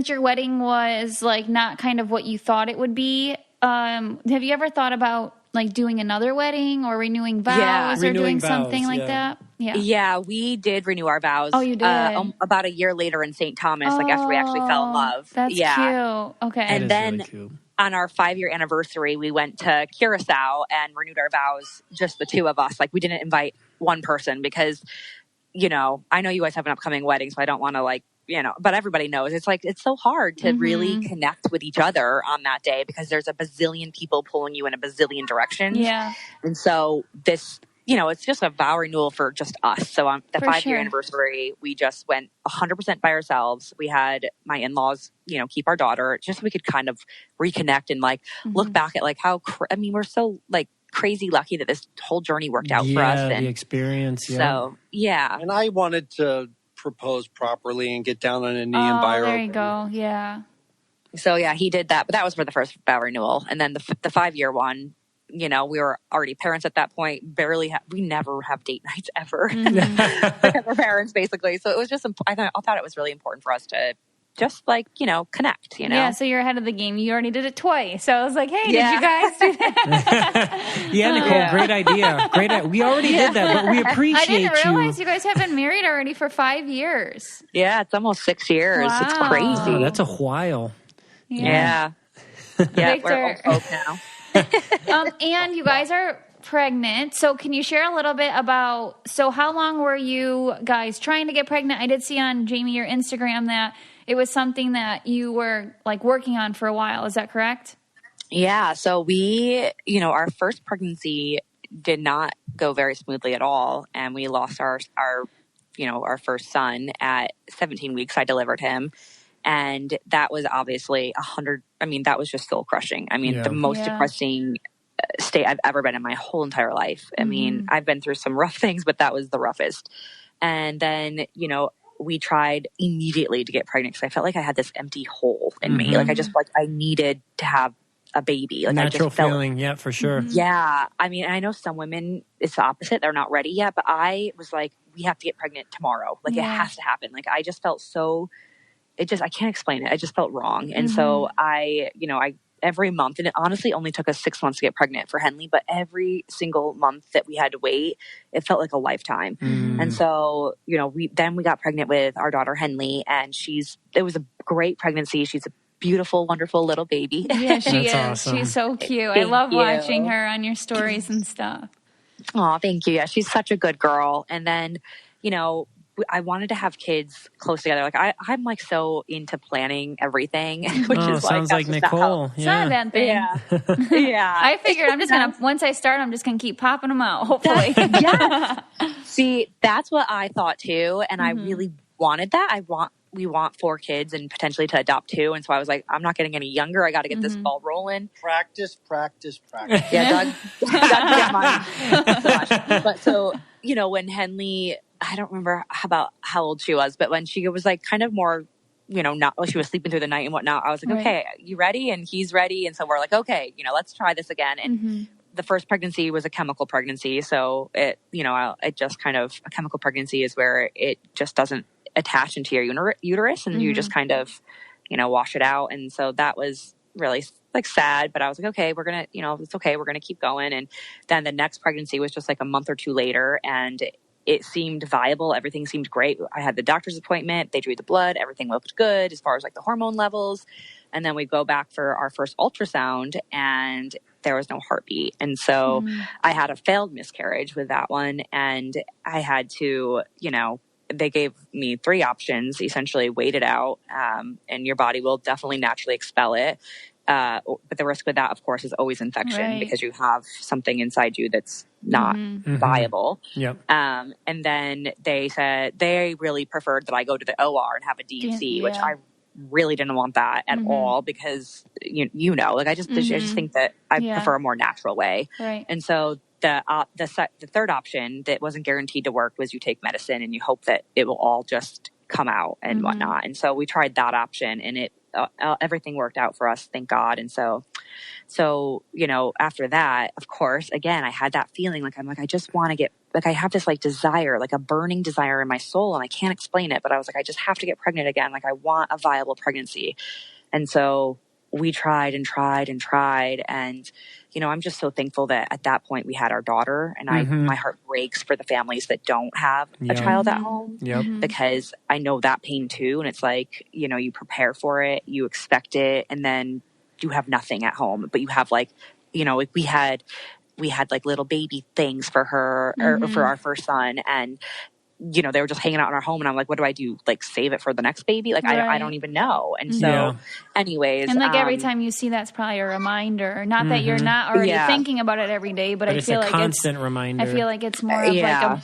your wedding was like not kind of what you thought it would be? Have you ever thought about like doing another wedding or renewing vows or doing something like that? Yeah, we did renew our vows. Oh, you did? About a year later in St. Thomas, like after we actually fell in love. That's cute. Okay. And then really on our 5-year anniversary, we went to Curacao and renewed our vows, just the two of us. Like we didn't invite one person because, I know you guys have an upcoming wedding, so I don't want to but everybody knows it's like, it's so hard to really connect with each other on that day because there's a bazillion people pulling you in a bazillion directions. Yeah. And so this, it's just a vow renewal for just us. So on the 5-year anniversary, we just went 100% by ourselves. We had my in-laws, keep our daughter just so we could kind of reconnect and look back at how, we're so crazy lucky that this whole journey worked out for us. And the experience. Yeah. So, yeah. And I wanted to propose properly and get down on a knee and buy her. There you go. Yeah. So yeah, he did that, but that was for the first vow renewal. And then the 5-year one, we were already parents at that point. We never have date nights ever because we're parents basically. So it was just, I thought it was really important for us to just connect, Yeah, so you're ahead of the game. You already did it twice. So I was like, hey, did you guys do that? Nicole, great idea. We already did that, but we appreciate you. I didn't realize you guys have been married already for 5 years. Yeah, it's almost 6 years. Wow. It's crazy. Oh, that's a while. Yeah. We're old folk now. And you guys are pregnant. So can you share a little bit about, how long were you guys trying to get pregnant? I did see on Jamie, your Instagram, that it was something that you were working on for a while. Is that correct? Yeah. So we, our first pregnancy did not go very smoothly at all. And we lost our first son at 17 weeks. I delivered him. And that was obviously that was just soul crushing. The most depressing state I've ever been in my whole entire life. I've been through some rough things, but that was the roughest. And then, we tried immediately to get pregnant because I felt like I had this empty hole in me. I just I needed to have a baby. Natural I just felt, feeling. Yeah, for sure. Yeah. I know some women, it's the opposite. They're not ready yet, but I was like, we have to get pregnant tomorrow. It has to happen. I just felt so, I can't explain it. I just felt wrong. And so I every month, and it honestly only took us 6 months to get pregnant for Henley, but every single month that we had to wait, it felt like a lifetime. And so, we got pregnant with our daughter Henley, and it was a great pregnancy. She's beautiful, wonderful little baby. Yeah, she is. Awesome. She's so cute. I Thank love you. watching her on your stories and stuff. Oh, thank you. Yeah, she's such a good girl. And then, you know, I wanted to have kids close together. Like I'm like so into planning everything, which is sounds like Nicole. It's not a bad thing. Yeah. Yeah. I figured I'm just going to, once I start, I'm just going to keep popping them out, hopefully. Yes. See, that's what I thought too. And I really wanted that. We want 4 kids and potentially to adopt 2. And so I was like, I'm not getting any younger. I got to get this ball rolling. Practice. Yeah, Doug did mine so much. But so, you know, when Henley, I don't remember how old she was, but when she was like kind of more, you know, not, she was sleeping through the night and whatnot, I was like, okay, you ready? And he's ready. And so we're like, okay, you know, let's try this again. And the first pregnancy was a chemical pregnancy. So it, you know, it just kind of, a chemical pregnancy is where it just doesn't attach into your uterus and you just kind of, you know, wash it out. And so that was really like sad, but I was like, okay, we're going to, you know, it's okay. We're going to keep going. And then the next pregnancy was just like a month or 2 later and it seemed viable. Everything seemed great. I had the doctor's appointment. They drew the blood. Everything looked good as far as like the hormone levels. And then we go back for our first ultrasound and there was no heartbeat. And so I had a failed miscarriage with that one. And I had to, you know, they gave me 3 options, essentially wait it out. And your body will definitely naturally expel it. But the risk with that, of course, is always infection because you have something inside you that's not viable. Yep. And then they said they really preferred that I go to the OR and have a D&C, which I really didn't want that at all because, you know, like I just think that I prefer a more natural way. Right. And so the third option that wasn't guaranteed to work was you take medicine and you hope that it will all just come out and whatnot. And so we tried that option and it, everything worked out for us, thank God. And so, you know, after that, of course, again, I had that feeling like, I just want to get, like, I have this like desire, like a burning desire in my soul and I can't explain it, but I was like, I just have to get pregnant again. Like I want a viable pregnancy. And so we tried and tried and tried. And, you know, I'm just so thankful that at that point we had our daughter and my heart breaks for the families that don't have a child at home because I know that pain too. And it's like, you know, you prepare for it, you expect it, and then you have nothing at home, but you have like, you know, like we had like little baby things for her or for our first son. And, you know, they were just hanging out in our home and I'm like, what do I do? Like save it for the next baby? Like, I don't even know. And so anyways. And like every time you see that's probably a reminder, not that you're not already thinking about it every day, but I feel like it's a constant reminder. I feel like it's more of like a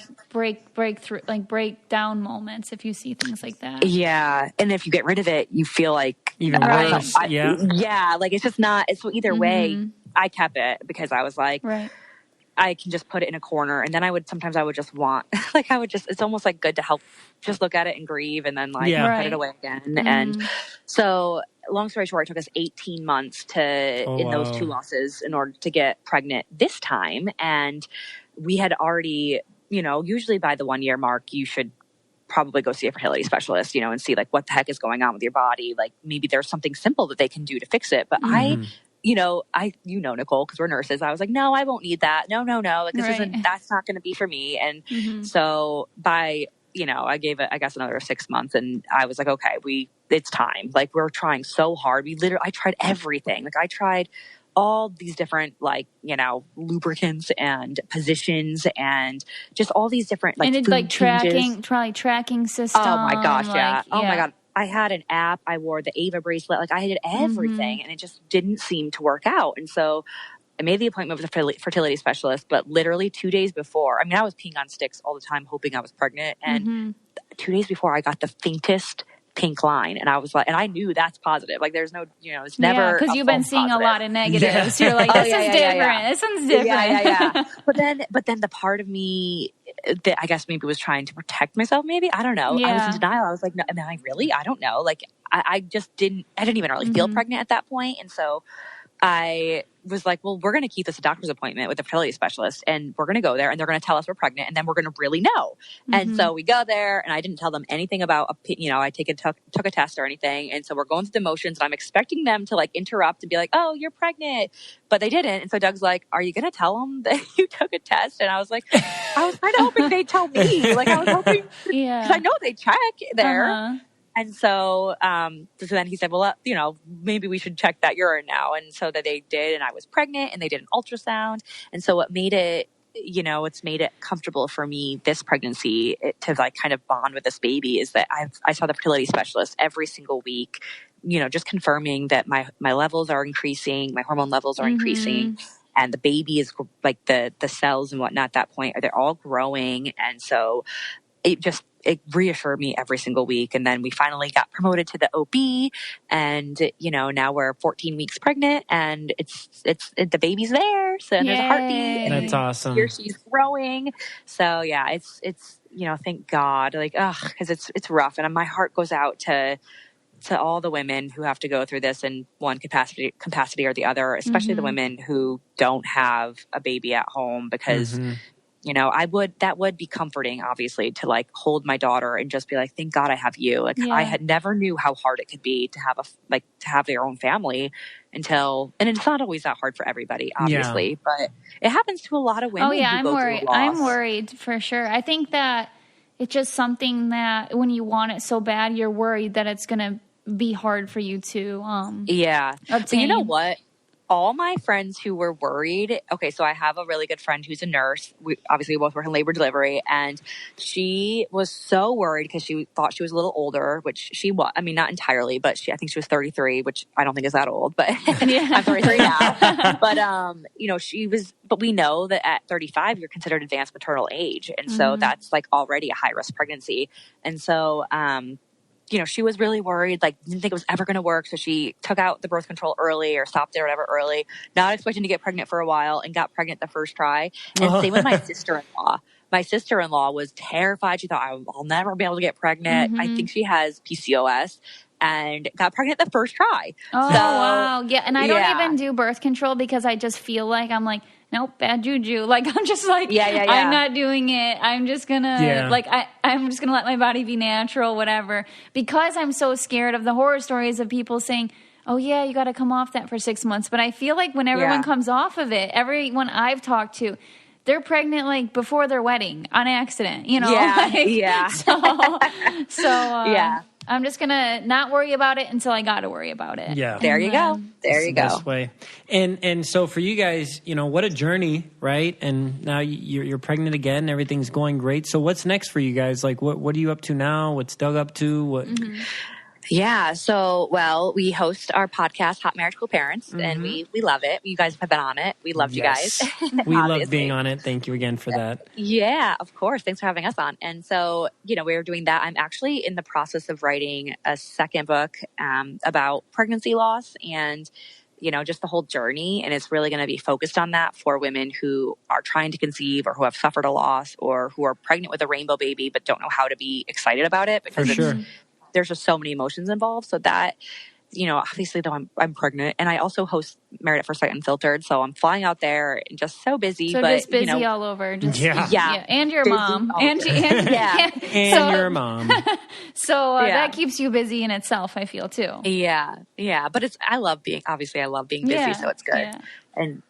breakthrough, like breakdown moments if you see things like that. Yeah. And if you get rid of it, you feel like even worse. Yeah. Like it's just not, it's either way I kept it because I was like, I can just put it in a corner. And then sometimes I would just want, like, it's almost like good to help just look at it and grieve and then like put it away again. And so long story short, it took us 18 months in those 2 losses in order to get pregnant this time. And we had already, you know, usually by the 1 year mark, you should probably go see a fertility specialist, you know, and see like what the heck is going on with your body. Like maybe there's something simple that they can do to fix it. But you know, Nicole, because we're nurses, I was like, no, I won't need that. No. Like that's not going to be for me. And so you know, I gave it, I guess, another 6 months and I was like, okay, it's time. Like we're trying so hard. I tried everything. Like I tried all these different, like, you know, lubricants and positions and just all these different, like, and food changes. tracking system. Oh my gosh. Yeah. Oh my God. I had an app. I wore the Ava bracelet. Like I did everything and it just didn't seem to work out. And so I made the appointment with a fertility specialist, but literally 2 days before, I mean, I was peeing on sticks all the time, hoping I was pregnant. And 2 days before I got the faintest pink line. And I was like, and I knew that's positive. Like there's no, you know, it's never. Because you've been seeing a lot of negatives. You're like, this is different. This one's different. Yeah. But then the part of me that I guess maybe was trying to protect myself, maybe. I don't know. I was in denial. I was like, no, am I really? I don't know. Like I didn't even really feel pregnant at that point. And so I was like, well, we're going to keep this a doctor's appointment with a fertility specialist and we're going to go there and they're going to tell us we're pregnant and then we're going to really know. And so we go there and I didn't tell them anything about, you know, I took a test or anything. And so we're going through the motions and I'm expecting them to like interrupt and be like, oh, you're pregnant. But they didn't. And so Doug's like, are you going to tell them that you took a test? And I was like, I was kind of hoping they'd tell me. Like I was hoping, because I know they check there. And so then he said, well, maybe we should check that urine now. And so that they did, and I was pregnant, and they did an ultrasound. And so what made it, it's made it comfortable for me this pregnancy to like kind of bond with this baby is that I saw the fertility specialist every single week, just confirming that my levels are increasing, my hormone levels are increasing, and the baby is like the cells and whatnot at that point, they're all growing. And so it reassured me every single week. And then we finally got promoted to the OB, and now we're 14 weeks pregnant, and the baby's there. So there's a heartbeat. That's awesome. Here she's growing. So yeah, it's thank God, because it's rough, and my heart goes out to all the women who have to go through this in one capacity or the other, especially the women who don't have a baby at home, because that would be comforting, obviously, to like hold my daughter and just be like, thank God I have you. Like I had never knew how hard it could be to have their own family and it's not always that hard for everybody, obviously, but it happens to a lot of women. Oh yeah, who go through loss. I'm worried for sure. I think that it's just something that when you want it so bad, you're worried that it's going to be hard for you to obtain. But you know what? All my friends who were worried, okay, so I have a really good friend who's a nurse. We both work in labor delivery, and she was so worried because she thought she was a little older, which she was. I mean, not entirely, but I think she was 33, which I don't think is that old, but I'm 33 now. But, she was, but we know that at 35, you're considered advanced maternal age. And so that's like already a high risk pregnancy. And so, she was really worried, like didn't think it was ever going to work. So she took out the birth control early or stopped it or whatever early, not expecting to get pregnant for a while, and got pregnant the first try. And same with my sister-in-law. My sister-in-law was terrified. She thought, I'll never be able to get pregnant. I think she has PCOS, and got pregnant the first try. Oh, wow. Yeah. And I don't even do birth control because I just feel like I'm like, nope, bad juju. Like, I'm just like, I'm not doing it. I'm just going to, I'm just going to let my body be natural, whatever. Because I'm so scared of the horror stories of people saying, oh, yeah, you got to come off that for 6 months. But I feel like when everyone comes off of it, everyone I've talked to, they're pregnant like before their wedding on accident, So I'm just going to not worry about it until I got to worry about it. Yeah. There you go. There you go. Best way. And so for you guys, what a journey, right? And now you're pregnant again. Everything's going great. So what's next for you guys? Like, what are you up to now? What's Doug up to? What? Yeah. So, we host our podcast, Hot Marriage Cool Parents, and we love it. You guys have been on it. We loved you guys. We love being on it. Thank you again for that. Yeah, of course. Thanks for having us on. And so, we're doing that. I'm actually in the process of writing a second book about pregnancy loss and, just the whole journey. And it's really going to be focused on that for women who are trying to conceive or who have suffered a loss or who are pregnant with a rainbow baby but don't know how to be excited about it because there's just so many emotions involved. So that, obviously though I'm pregnant, and I also host Married at First Sight Unfiltered. So I'm flying out there and just so busy. So but, just busy all over. Just, And your busy mom. And your mom. So that keeps you busy in itself, I feel too. Yeah. Yeah. But I love being busy. So it's good.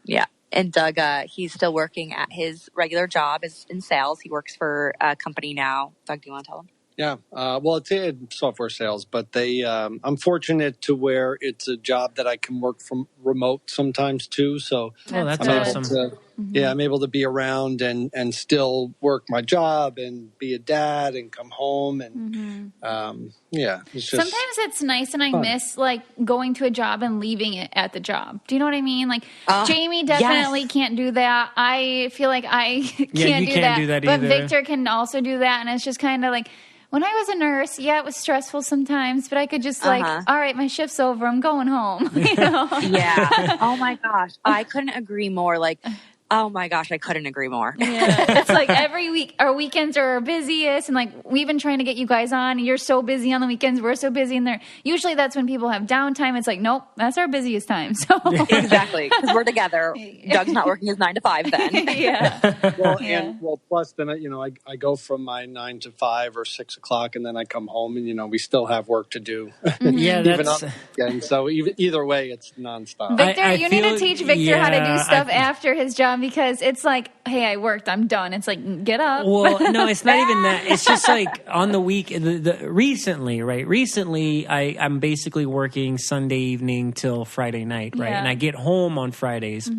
Yeah. And Doug, he's still working at his regular job in sales. He works for a company now. Doug, do you want to tell him? Yeah. It's in software sales, but I'm fortunate to where it's a job that I can work from remote sometimes too. So that's I'm awesome. I'm able to be around and still work my job and be a dad and come home. And it's just sometimes it's nice, and I miss like going to a job and leaving it at the job. Do you know what I mean? Like Jamie definitely can't do that. I feel like I can't do that. But Victor can also do that, and it's just kind of like, when I was a nurse, it was stressful sometimes, but I could just all right, my shift's over, I'm going home. Yeah. Oh my gosh. I couldn't agree more. Like, oh my gosh, I couldn't agree more. Yeah. It's like every week, our weekends are our busiest, and like we've been trying to get you guys on. You're so busy on the weekends, we're so busy in there. Usually that's when people have downtime. It's like, nope, that's our busiest time. So exactly, because we're together. Doug's not working his 9 to 5 then. Plus then I go from my 9 to 5 or 6 o'clock, and then I come home, and we still have work to do. So either way, it's nonstop. Victor, you need to teach Victor how to do stuff after his job Yeah, because it's like, hey, I worked, I'm done. It's like, get up. Well, no, it's not even that. It's just like on the week, recently, right? Recently, I'm basically working Sunday evening till Friday night, right? Yeah. And I get home on Fridays.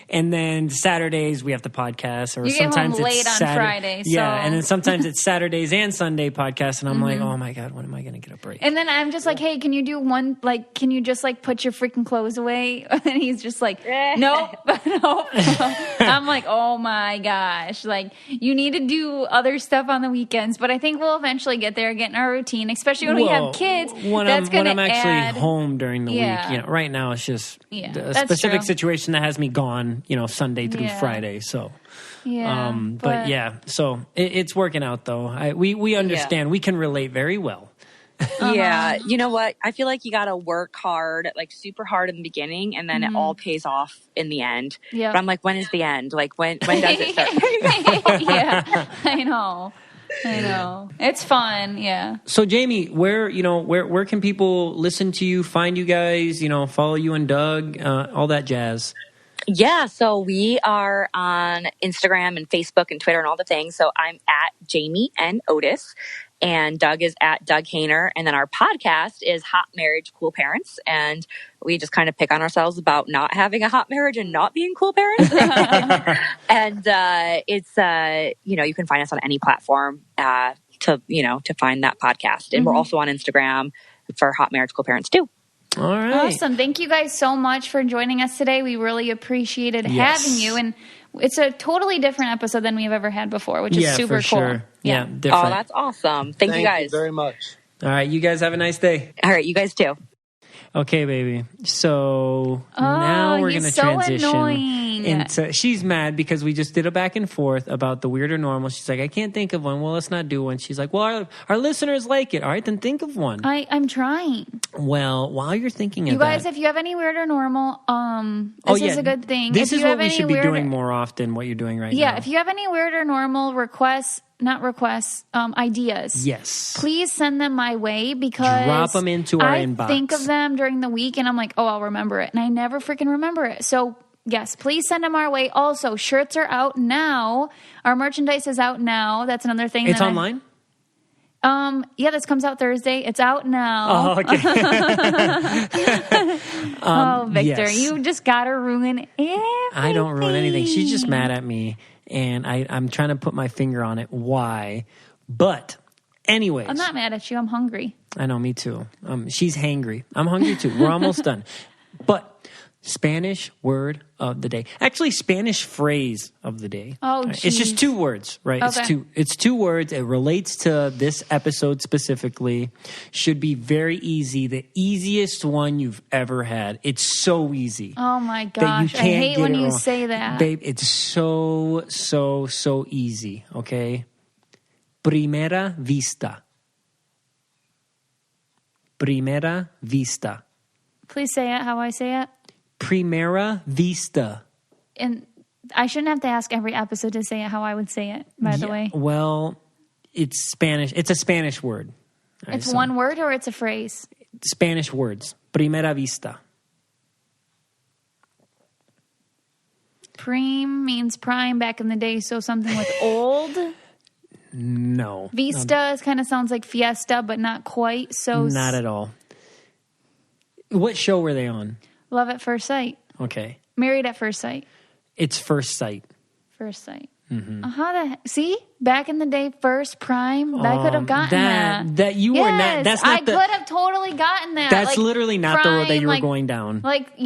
And then Saturdays, we have the podcast. Or You get sometimes home it's late on Friday. Yeah, So. and then sometimes it's Saturdays and Sunday podcasts. And I'm like, oh my God, when am I going to get a break? And then I'm just like, hey, can you do one, like, can you just like put your freaking clothes away? And he's just like, nope. I'm like, oh my gosh. Like, you need to do other stuff on the weekends. But I think we'll eventually get there, get in our routine, especially when we have kids. When I'm actually home during the week. Right now it's just a specific situation that has me gone, Sunday through Friday. So, but yeah, so it's working out though. We understand. We can relate very well. Yeah. You know what? I feel like you got to work hard, like super hard in the beginning, and then it all pays off in the end. Yeah. But I'm like, when is the end? Like, when does it start? Yeah, I know. It's fun. Yeah. So Jamie, where can people listen to you, find you guys, follow you and Doug, all that jazz? Yeah, so we are on Instagram and Facebook and Twitter and all the things. So I'm at Jamie and Otis, and Doug is at Doug Hehner. And then our podcast is Hot Marriage, Cool Parents. And we just kind of pick on ourselves about not having a hot marriage and not being cool parents. And it's, you can find us on any platform to find that podcast. And we're also on Instagram for Hot Marriage, Cool Parents too. All right. Awesome. Thank you guys so much for joining us today. We really appreciated having you. And it's a totally different episode than we've ever had before, which is super for cool. Sure. Yeah, different. Oh, that's awesome. Thank you guys very much. All right. You guys have a nice day. All right. You guys too. Okay, baby. So now we're going to transition into. She's mad because we just did a back and forth about the weird or normal. She's like, I can't think of one. Well, let's not do one. She's like, well, our listeners like it. All right, then think of one. I'm trying. Well, while you're thinking of you guys, if you have any weird or normal, this is a good thing. This is what we should be doing more often. What you're doing right now. Yeah, if you have any weird or normal ideas. Yes. Please send them my way because drop them into our inbox. I think of them during the week and I'm like, oh, I'll remember it. And I never freaking remember it. So yes, please send them our way. Also, shirts are out now. Our merchandise is out now. That's another thing. It's online? Yeah, this comes out Thursday. It's out now. Oh, okay. Victor, yes. You just gotta ruin everything. I don't ruin anything. She's just mad at me. And I'm trying to put my finger on it. Why? But anyways. I'm not mad at you. I'm hungry. I know, me too. She's hangry. I'm hungry too. We're almost done. But Spanish word of the day. Actually, Spanish phrase of the day. Oh, right? It's just 2 words, right? Okay. It's 2 words. It relates to this episode specifically. Should be very easy. The easiest one you've ever had. It's so easy. Oh my gosh. I hate when you say that. Babe, it's so easy, okay? Primera vista. Primera vista. Please say it how I say it. Primera vista. And I shouldn't have to ask every episode to say it how I would say it, by the way. Well, it's Spanish. It's a Spanish word. Right, it's one word or it's a phrase? Spanish words. Primera vista. Prime means prime back in the day, so something with old. No. Vista kind of sounds like fiesta, but not quite. So not at all. What show were they on? Love at First Sight. Okay. Married at First Sight. It's First Sight. First Sight. Mm-hmm. See? Back in the day, first prime. I could have gotten that. That you were not. That's not. I could have totally gotten that. That's literally not the road that you were going down. Like,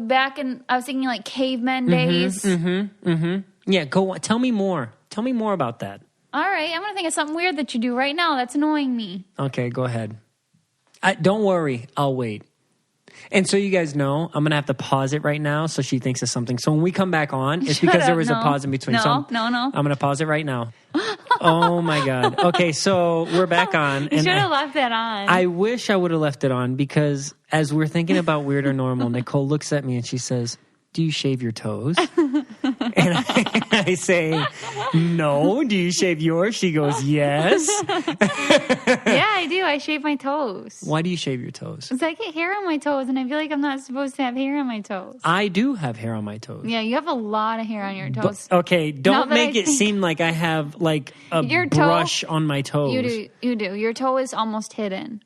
back in, I was thinking like cavemen days. Yeah, go on. Tell me more. Tell me more about that. All right. I'm going to think of something weird that you do right now that's annoying me. Okay, go ahead. Don't worry. I'll wait. And so you guys know, I'm going to have to pause it right now so she thinks of something. So when we come back on, it's because there was a pause in between. No. I'm going to pause it right now. Oh, my God. Okay, so we're back on. You should have left that on. I wish I would have left it on because as we're thinking about weird or normal, Nicole looks at me and she says, do you shave your toes? And I say, no. Do you shave yours? She goes, yes. Yeah, I do. I shave my toes. Why do you shave your toes? Because I get hair on my toes, and I feel like I'm not supposed to have hair on my toes. I do have hair on my toes. Yeah, you have a lot of hair on your toes. Okay, don't make it seem like I have like a brush on my toes. You do. Your toe is almost hidden.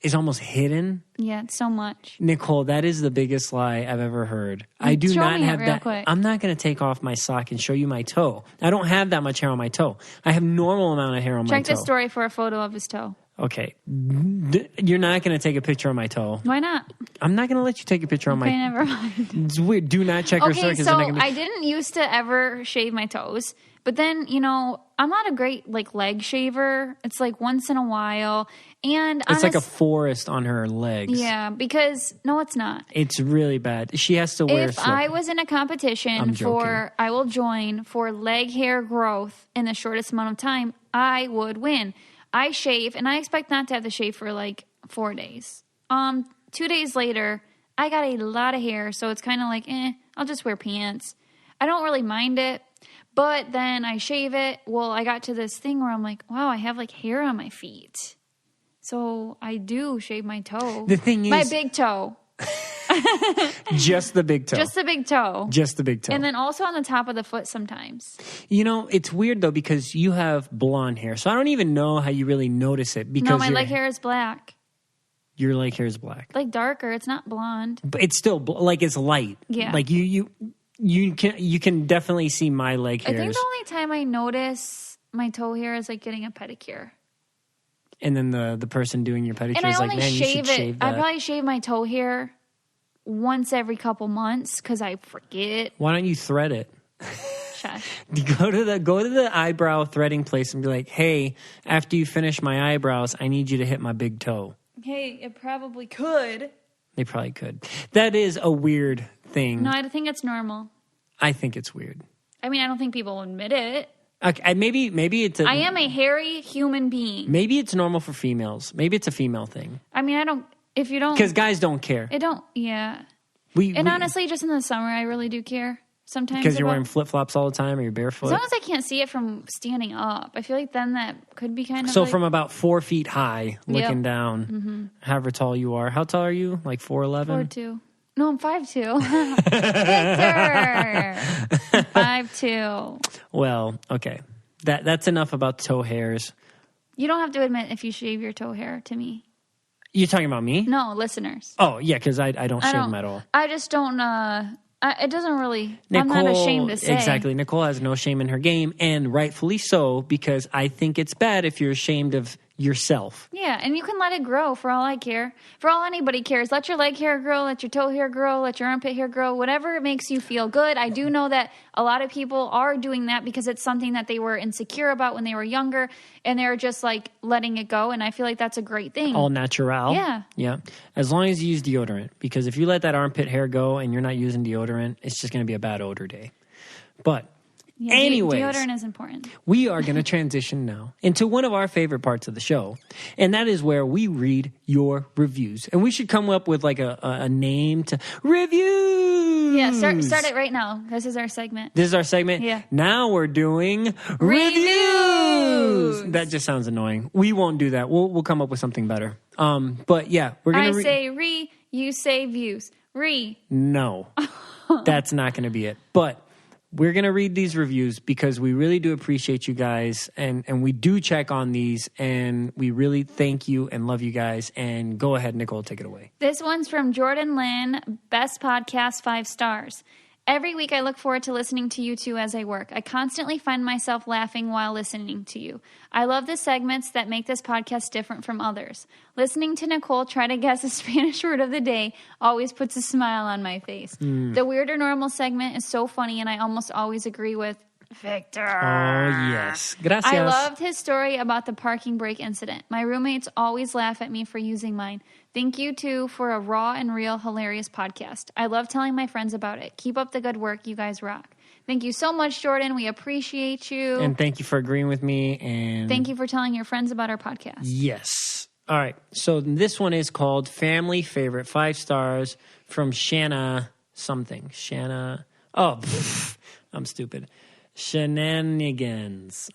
Is almost hidden? Yeah, it's so much. Nicole, that is the biggest lie I've ever heard. I do not have that. Quick. I'm not going to take off my sock and show you my toe. I don't have that much hair on my toe. I have normal amount of hair on my toe. Check the story for a photo of his toe. Okay. You're not going to take a picture of my toe. Why not? I'm not going to let you take a picture of my toe. Okay, never mind. It's weird. Do not check her story. Okay, so I didn't used to ever shave my toes. But then, I'm not a great, leg shaver. It's, once in a while. And it's like a forest on her legs. Yeah, because, no, it's not. It's really bad. She has to wear If I was in a competition I will join for leg hair growth in the shortest amount of time, I would win. I shave, and I expect not to have to shave for, 4 days. 2 days later, I got a lot of hair, so it's kind of I'll just wear pants. I don't really mind it. But then I shave it. Well, I got to this thing where I'm like, wow, I have hair on my feet. So I do shave my toe. The thing is... my big toe. Just the big toe. Just the big toe. Just the big toe. And then also on the top of the foot sometimes. It's weird though because you have blonde hair. So I don't even know how you really notice it because no, my leg hair is black. Your leg hair is black. Darker. It's not blonde. But it's still it's light. Yeah. You can definitely see my leg hairs. I think the only time I notice my toe hair is getting a pedicure. And then the person doing your pedicure is man, you should shave that. I probably shave my toe hair once every couple months because I forget. Why don't you thread it? Shush. Go to the eyebrow threading place and be like, hey, after you finish my eyebrows, I need you to hit my big toe. Hey, it probably could. They probably could. That is a weird thing. No, I think it's normal. I think it's weird. I mean, I don't think people admit it. Okay, maybe it's I am a hairy human being. Maybe it's normal for females. Maybe it's a female thing. I mean, I don't... If you don't... Because guys don't care. Yeah. We honestly, just in the summer, I really do care. Sometimes because you're wearing flip-flops all the time or you're barefoot? As long as I can't see it from standing up. I feel like then that could be kind of So from about 4 feet high, looking down, however tall you are. How tall are you? 4'11"? 4'2". No, I'm 5'2". Victor! 5'2". Well, okay. That's enough about toe hairs. You don't have to admit if you shave your toe hair to me. You're talking about me? No, listeners. Oh, yeah, because I don't shave them at all. I just don't... it doesn't really... Nicole, I'm not ashamed to say. Exactly. Nicole has no shame in her game, and rightfully so, because I think it's bad if you're ashamed of yourself. Yeah, and you can let it grow for all I care. For all anybody cares. Let your leg hair grow, let your toe hair grow, let your armpit hair grow, whatever it makes you feel good. I do know that a lot of people are doing that because it's something that they were insecure about when they were younger, and they're just letting it go, and I feel like that's a great thing. All natural. Yeah. Yeah. As long as you use deodorant, because if you let that armpit hair go and you're not using deodorant, it's just going to be a bad odor day. But... Yeah, anyways, deodorant is important. We are going to transition now into one of our favorite parts of the show, and that is where we read your reviews. And we should come up with a name to reviews. Yeah, start it right now. This is our segment. This is our segment? Yeah. Now we're doing reviews. That just sounds annoying. We won't do that. We'll come up with something better. But yeah, we're going to I say you say views. No, that's not going to be it. But... we're going to read these reviews because we really do appreciate you guys, and we do check on these, and we really thank you and love you guys. And go ahead, Nicole, take it away. This one's from Jordan Lynn, best podcast, 5 stars. Every week I look forward to listening to you two as I work. I constantly find myself laughing while listening to you. I love the segments that make this podcast different from others. Listening to Nicole try to guess a Spanish word of the day always puts a smile on my face. The Weird or Normal segment is so funny, and I almost always agree with Victor. Oh, yes. Gracias. I loved his story about the parking brake incident. My roommates always laugh at me for using mine. Thank you, too, for a raw and real hilarious podcast. I love telling my friends about it. Keep up the good work. You guys rock. Thank you so much, Jordan. We appreciate you. And thank you for agreeing with me. And thank you for telling your friends about our podcast. Yes. All right. So this one is called Family Favorite, 5 stars from Shanna something. Shanna. Oh, I'm stupid. Shenanigans.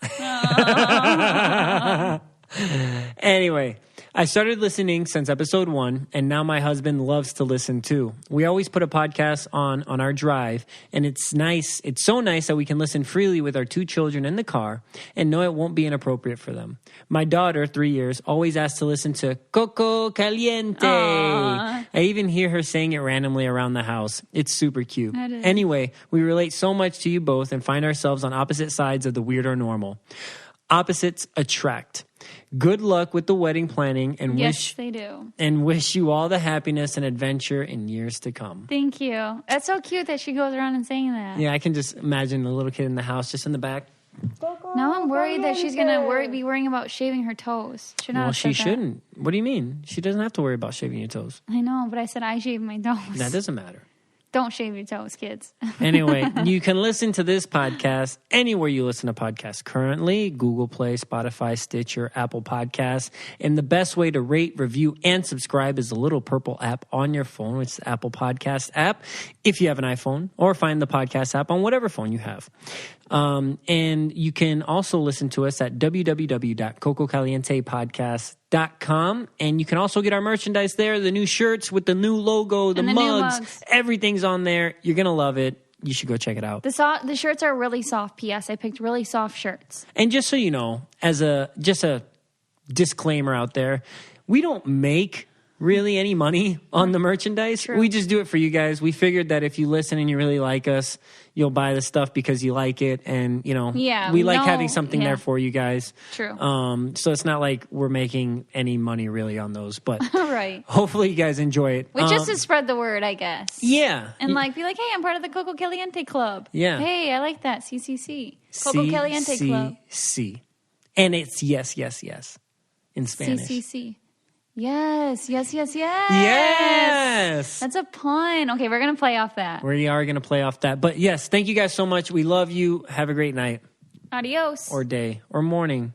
Anyway, I started listening since episode 1, and now my husband loves to listen too. We always put a podcast on our drive, and it's nice. It's so nice that we can listen freely with our 2 children in the car and know it won't be inappropriate for them. My daughter, 3 years, always asks to listen to Coco Caliente. Aww. I even hear her saying it randomly around the house. It's super cute. That is. Anyway, we relate so much to you both and find ourselves on opposite sides of the weird or normal. Opposites attract. Good luck with the wedding planning and Yes, they do. wish you all the happiness and adventure in years to come. Thank you. That's so cute that she goes around and saying that. Yeah, I can just imagine the little kid in the house just in the back. Now I'm worried that she's going to be worrying about shaving her toes. Should not Well, have she said that. shouldn't. What do you mean? She doesn't have to worry about shaving your toes. I know, but I said I shave my toes. That doesn't matter. Don't shave your toes, kids. Anyway, you can listen to this podcast anywhere you listen to podcasts currently, Google Play, Spotify, Stitcher, Apple Podcasts. And the best way to rate, review, and subscribe is the little purple app on your phone, which is the Apple Podcast app, if you have an iPhone, or find the podcast app on whatever phone you have. And you can also listen to us at www.cococalientepodcast.com. And you can also get our merchandise there, the new shirts with the new logo, the And the new mugs. mugs. Everything's on there. You're going to love it. You should go check it out. The shirts are really soft. P.S. I picked really soft shirts. And just so you know, as a disclaimer out there, we don't make really any money on the merchandise. True. We just do it for you guys. We figured that if you listen and you really like us, you'll buy the stuff because you like it. And, you know, we like having something there for you guys. True. So it's not like we're making any money really on those, but Right. hopefully you guys enjoy it. Just to spread the word, I guess. Yeah. And be like, hey, I'm part of the Coco Caliente Club. Yeah. Hey, I like that. CCC. Coco Caliente Club. CCC. And it's yes, yes, yes in Spanish. CCC. Yes, yes, yes, yes. Yes. That's a pun. Okay, we're going to play off that. We are going to play off that. But yes, thank you guys so much. We love you. Have a great night Adios. or day or morning.